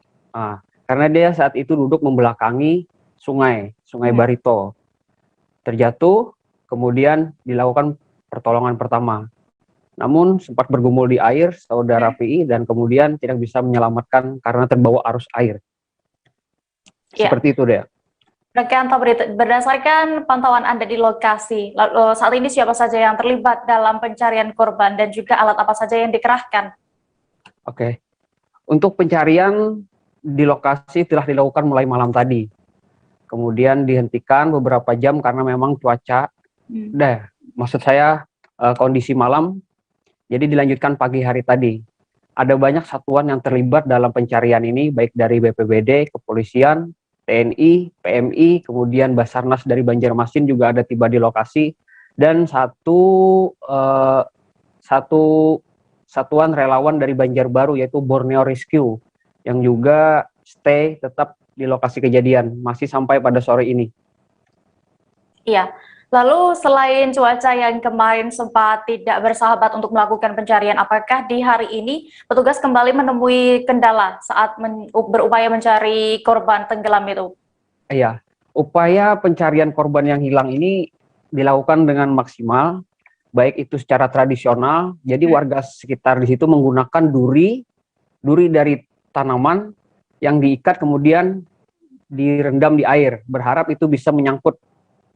Karena dia saat itu duduk membelakangi sungai Barito. Terjatuh, kemudian dilakukan pertolongan pertama. Namun sempat bergumul di air, saudara PI, dan kemudian tidak bisa menyelamatkan karena terbawa arus air. Seperti itu deh. Rekan Tabri, berdasarkan pantauan Anda di lokasi, saat ini siapa saja yang terlibat dalam pencarian korban dan juga alat apa saja yang dikerahkan? Oke, untuk pencarian di lokasi telah dilakukan mulai malam tadi. Kemudian dihentikan beberapa jam karena memang cuaca, maksud saya kondisi malam, jadi dilanjutkan pagi hari tadi. Ada banyak satuan yang terlibat dalam pencarian ini, baik dari BPBD, kepolisian, TNI, PMI, kemudian Basarnas dari Banjarmasin juga ada tiba di lokasi, dan satu satuan relawan dari Banjarbaru yaitu Borneo Rescue yang juga stay tetap di lokasi kejadian masih sampai pada sore ini. Iya. Lalu selain cuaca yang kemarin sempat tidak bersahabat untuk melakukan pencarian, apakah di hari ini petugas kembali menemui kendala saat berupaya mencari korban tenggelam itu? Iya, upaya pencarian korban yang hilang ini dilakukan dengan maksimal, baik itu secara tradisional, jadi warga sekitar di situ menggunakan duri dari tanaman yang diikat kemudian direndam di air, berharap itu bisa menyangkut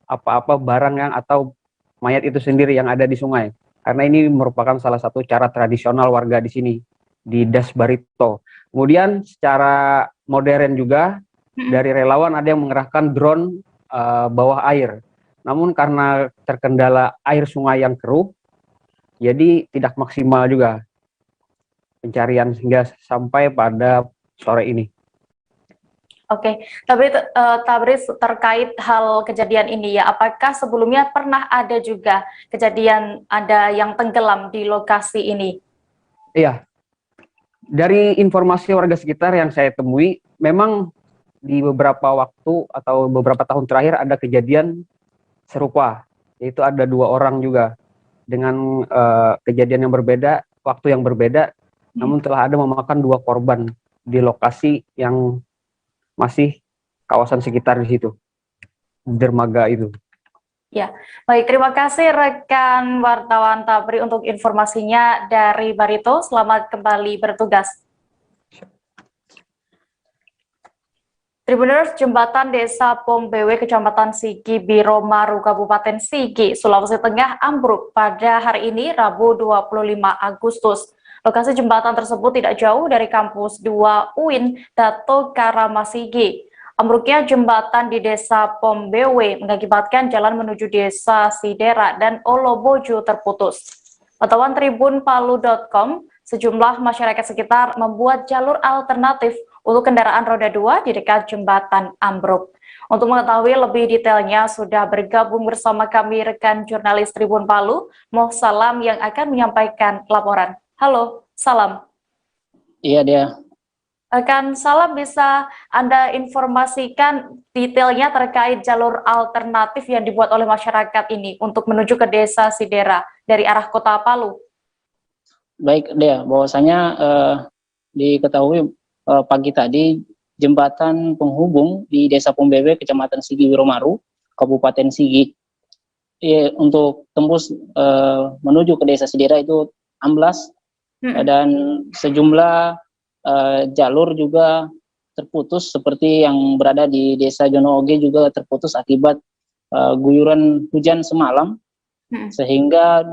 apa-apa barang yang atau mayat itu sendiri yang ada di sungai. Karena ini merupakan salah satu cara tradisional warga di sini, di Das Barito. Kemudian secara modern juga, dari relawan ada yang mengerahkan drone bawah air. Namun karena terkendala air sungai yang keruh, jadi tidak maksimal juga pencarian hingga sampai pada sore ini. Oke, tapi Tabris terkait hal kejadian ini ya, apakah sebelumnya pernah ada juga kejadian ada yang tenggelam di lokasi ini? Iya, dari informasi warga sekitar yang saya temui, memang di beberapa waktu atau beberapa tahun terakhir ada kejadian serupa, yaitu ada 2 orang juga dengan kejadian yang berbeda, waktu yang berbeda, namun telah ada memakan 2 korban di lokasi yang masih kawasan sekitar di situ, dermaga itu. Ya, baik, terima kasih rekan wartawan Tabri untuk informasinya dari Barito. Selamat kembali bertugas. Tribuners, jembatan Desa Pombewe, Kecamatan Sigi, Biro Maru, Kabupaten Sigi, Sulawesi Tengah ambruk pada hari ini, Rabu 25 Agustus. Lokasi jembatan tersebut tidak jauh dari kampus 2 UIN Dato Karamasigi. Ambruknya jembatan di Desa Pombewe mengakibatkan jalan menuju Desa Sidera dan Olobojo terputus. Pantauan tribunpalu.com, sejumlah masyarakat sekitar membuat jalur alternatif untuk kendaraan roda 2 di dekat jembatan ambruk. Untuk mengetahui lebih detailnya, sudah bergabung bersama kami rekan jurnalis Tribun Palu, Moh Salam, yang akan menyampaikan laporan. Halo, Salam. Iya, dia. Rekan Salam, bisa Anda informasikan detailnya terkait jalur alternatif yang dibuat oleh masyarakat ini untuk menuju ke Desa Sidera dari arah Kota Palu? Baik, dia. Bahwasanya diketahui pagi tadi jembatan penghubung di Desa Pombewe, Kecamatan Sigi, Wiromaru, Kabupaten Sigi, untuk tembus menuju ke Desa Sidera itu amblas. Dan sejumlah jalur juga terputus, seperti yang berada di Desa Jonooge juga terputus akibat guyuran hujan semalam, sehingga 2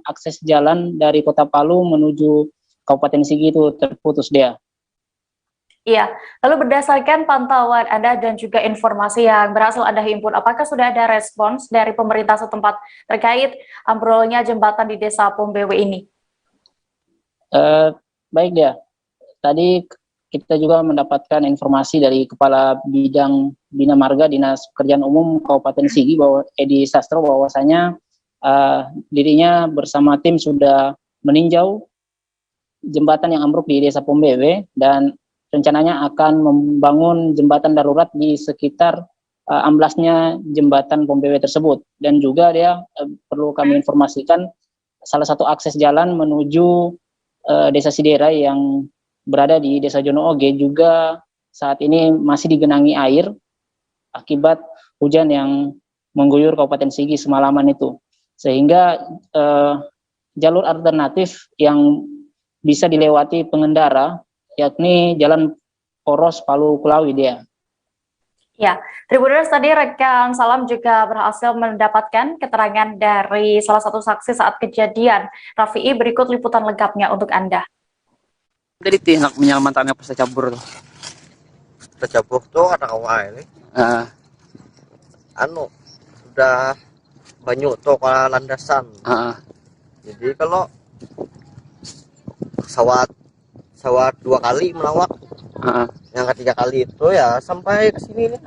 akses jalan dari Kota Palu menuju Kabupaten Sigi itu terputus, dia. Iya, lalu berdasarkan pantauan Anda dan juga informasi yang berhasil Anda himpun, apakah sudah ada respons dari pemerintah setempat terkait ambrolnya jembatan di Desa Pombewe ini? Baik, dia. Tadi kita juga mendapatkan informasi dari Kepala Bidang Bina Marga Dinas Pekerjaan Umum Kabupaten Sigi, bahwa Edi Sastro, bahwasanya dirinya bersama tim sudah meninjau jembatan yang ambruk di Desa Pombewe dan rencananya akan membangun jembatan darurat di sekitar amblasnya jembatan Pombewe tersebut. Dan juga dia perlu kami informasikan salah satu akses jalan menuju Desa Sidera yang berada di Desa Jonooge juga saat ini masih digenangi air akibat hujan yang mengguyur Kabupaten Sigi semalaman itu, sehingga jalur alternatif yang bisa dilewati pengendara yakni Jalan Poros Palu Kulawi, dia. Ya, Tribuners, tadi rekan Salam juga berhasil mendapatkan keterangan dari salah satu saksi saat kejadian. Rafi'i, berikut liputan lengkapnya untuk Anda. Jadi tindak menyelamatkan pas cabur tuh. Cabur tuh ada awal ini. Sudah banyak tuh kalau landasan. Jadi kalau pesawat 2 kali melawat. Yang ketiga kali itu ya sampai ke sini nih.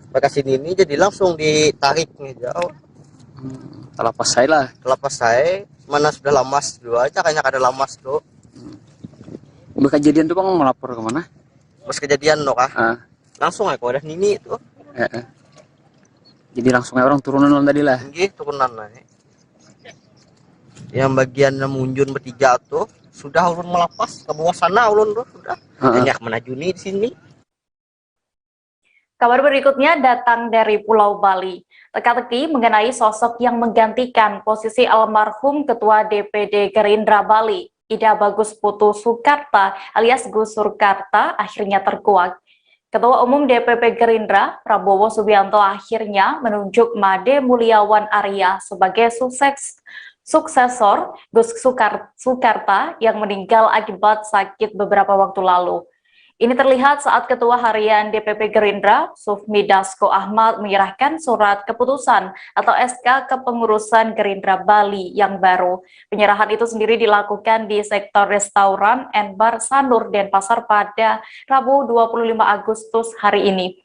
Sampai ke sini ini jadi langsung ditarik nih jauh. Kelapas saya lah. Kelapas saya mana sudah lamas dulu aja, kayaknya ada lamas tuh. Kejadian tuh Bang melapor kemana? Pas kejadian no kah? Langsung aku udah nini tuh. Jadi langsung orang turunan tadi lah. Nggih, turunan lah. Yang bagian munjun bertiga tuh sudah ulun melapas ke bawah sana ulun tuh sudah. Banyak menajuni di sini. Kabar berikutnya datang dari Pulau Bali. Teka-teki mengenai sosok yang menggantikan posisi almarhum Ketua DPD Gerindra Bali, Ida Bagus Putu Sukarta alias Gus Surkarta akhirnya terkuak. Ketua Umum DPP Gerindra, Prabowo Subianto akhirnya menunjuk Made Mulyawan Arya sebagai suksesor Gus Sukarta yang meninggal akibat sakit beberapa waktu lalu. Ini terlihat saat Ketua Harian DPP Gerindra, Sufmi Dasko Ahmad menyerahkan surat keputusan atau SK kepengurusan Gerindra Bali yang baru. Penyerahan itu sendiri dilakukan di sektor restoran and bar Sanur Denpasar pada Rabu 25 Agustus hari ini.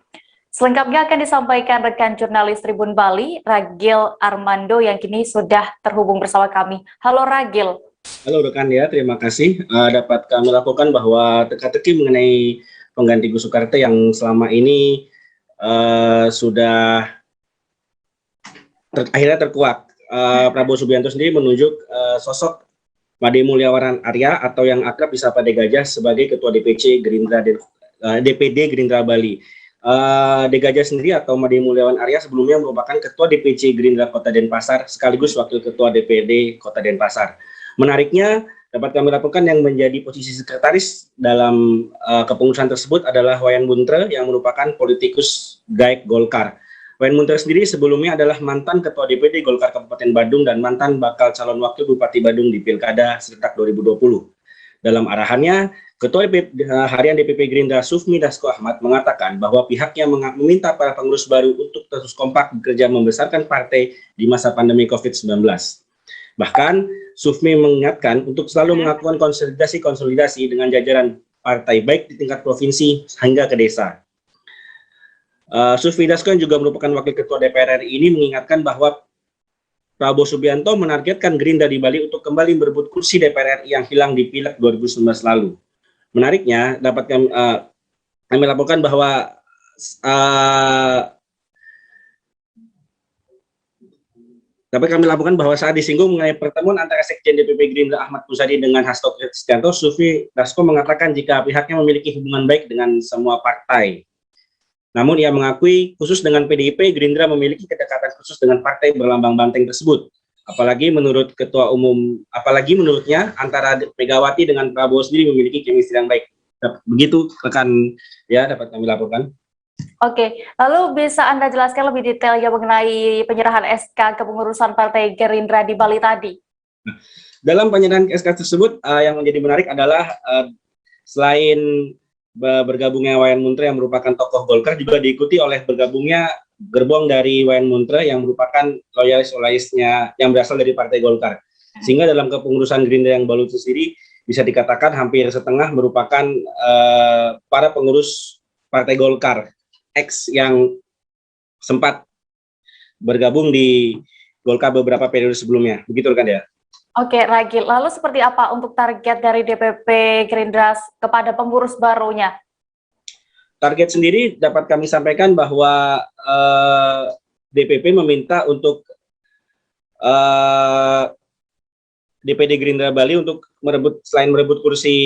Selengkapnya akan disampaikan rekan jurnalis Tribun Bali, Ragil Armando yang kini sudah terhubung bersama kami. Halo Ragil. Halo rekan ya, terima kasih. Dapat kami laporkan bahwa teka-teki mengenai pengganti Gus Sukarta yang selama ini sudah akhirnya terkuak. Prabowo Subianto sendiri menunjuk sosok Made Mulyawan Arya atau yang akrab disapa De Gajah sebagai Ketua DPD Gerindra Bali. De Gajah sendiri atau Made Mulyawan Arya sebelumnya merupakan Ketua DPC Gerindra Kota Denpasar sekaligus Wakil Ketua DPD Kota Denpasar. Menariknya, dapat kami laporkan yang menjadi posisi sekretaris dalam kepengurusan tersebut adalah Wayan Buntre yang merupakan politikus GAIK Golkar. Wayan Buntre sendiri sebelumnya adalah mantan Ketua DPD Golkar Kabupaten Badung dan mantan bakal calon wakil Bupati Badung di Pilkada serentak 2020. Dalam arahannya, Ketua Harian DPP Gerindra Sufmi Dasko Ahmad mengatakan bahwa pihaknya meminta para pengurus baru untuk terus kompak bekerja membesarkan partai di masa pandemi COVID-19. Bahkan, Sufmi mengingatkan untuk selalu melakukan konsolidasi dengan jajaran partai baik di tingkat provinsi hingga ke desa. Sufmi Dasko juga merupakan Wakil Ketua DPR RI ini mengingatkan bahwa Prabowo Subianto menargetkan Gerindra di Bali untuk kembali merebut kursi DPR RI yang hilang di Pileg 2019 lalu. Menariknya, dapat kami laporkan bahwa saat disinggung mengenai pertemuan antara Sekjen DPP Gerindra Ahmad Muzadi dengan Hasto Kristianto, Sufmi Dasko mengatakan jika pihaknya memiliki hubungan baik dengan semua partai. Namun ia mengakui khusus dengan PDIP, Gerindra memiliki kedekatan khusus dengan partai berlambang banteng tersebut. Apalagi menurutnya antara Megawati dengan Prabowo sendiri memiliki chemistry yang baik. Begitu rekan ya dapat kami laporkan. Oke, lalu bisa Anda jelaskan lebih detailnya mengenai penyerahan SK kepengurusan Partai Gerindra di Bali tadi? Dalam penyerahan SK tersebut, yang menjadi menarik adalah selain bergabungnya Wayan Muntre yang merupakan tokoh Golkar, juga diikuti oleh bergabungnya gerbong dari Wayan Muntre yang merupakan loyalis-loyalisnya yang berasal dari Partai Golkar. Sehingga dalam kepengurusan Gerindra yang baru itu sendiri, bisa dikatakan hampir setengah merupakan para pengurus Partai Golkar X yang sempat bergabung di Golkar beberapa periode sebelumnya. Begitu kan ya? Oke, Ragil. Lalu seperti apa untuk target dari DPP Gerindra kepada pengurus barunya? Target sendiri dapat kami sampaikan bahwa DPP meminta untuk DPD Gerindra Bali untuk selain merebut kursi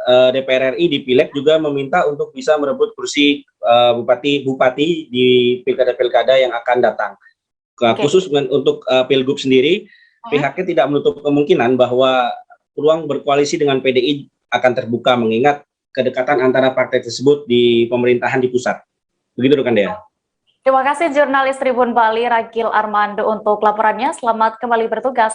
DPR RI di Pileg, juga meminta untuk bisa merebut kursi bupati di pilkada-pilkada yang akan datang. Khusus untuk Pilgub sendiri, pihaknya tidak menutup kemungkinan bahwa peluang berkoalisi dengan PDI akan terbuka mengingat kedekatan antara partai tersebut di pemerintahan di pusat. Begitu rekan Dea. Terima kasih jurnalis Tribun Bali Ragil Armando untuk laporannya. Selamat kembali bertugas.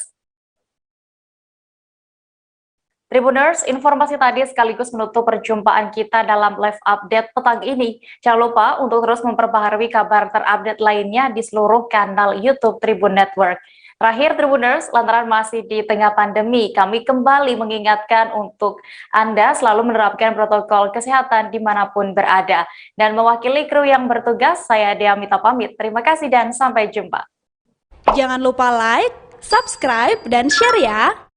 Tribuners, informasi tadi sekaligus menutup perjumpaan kita dalam live update petang ini. Jangan lupa untuk terus memperbaharui kabar terupdate lainnya di seluruh kanal YouTube Tribun Network. Terakhir, Tribuners, lantaran masih di tengah pandemi, kami kembali mengingatkan untuk Anda selalu menerapkan protokol kesehatan dimanapun berada. Dan mewakili kru yang bertugas, saya Dea Mita pamit. Terima kasih dan sampai jumpa. Jangan lupa like, subscribe, dan share ya.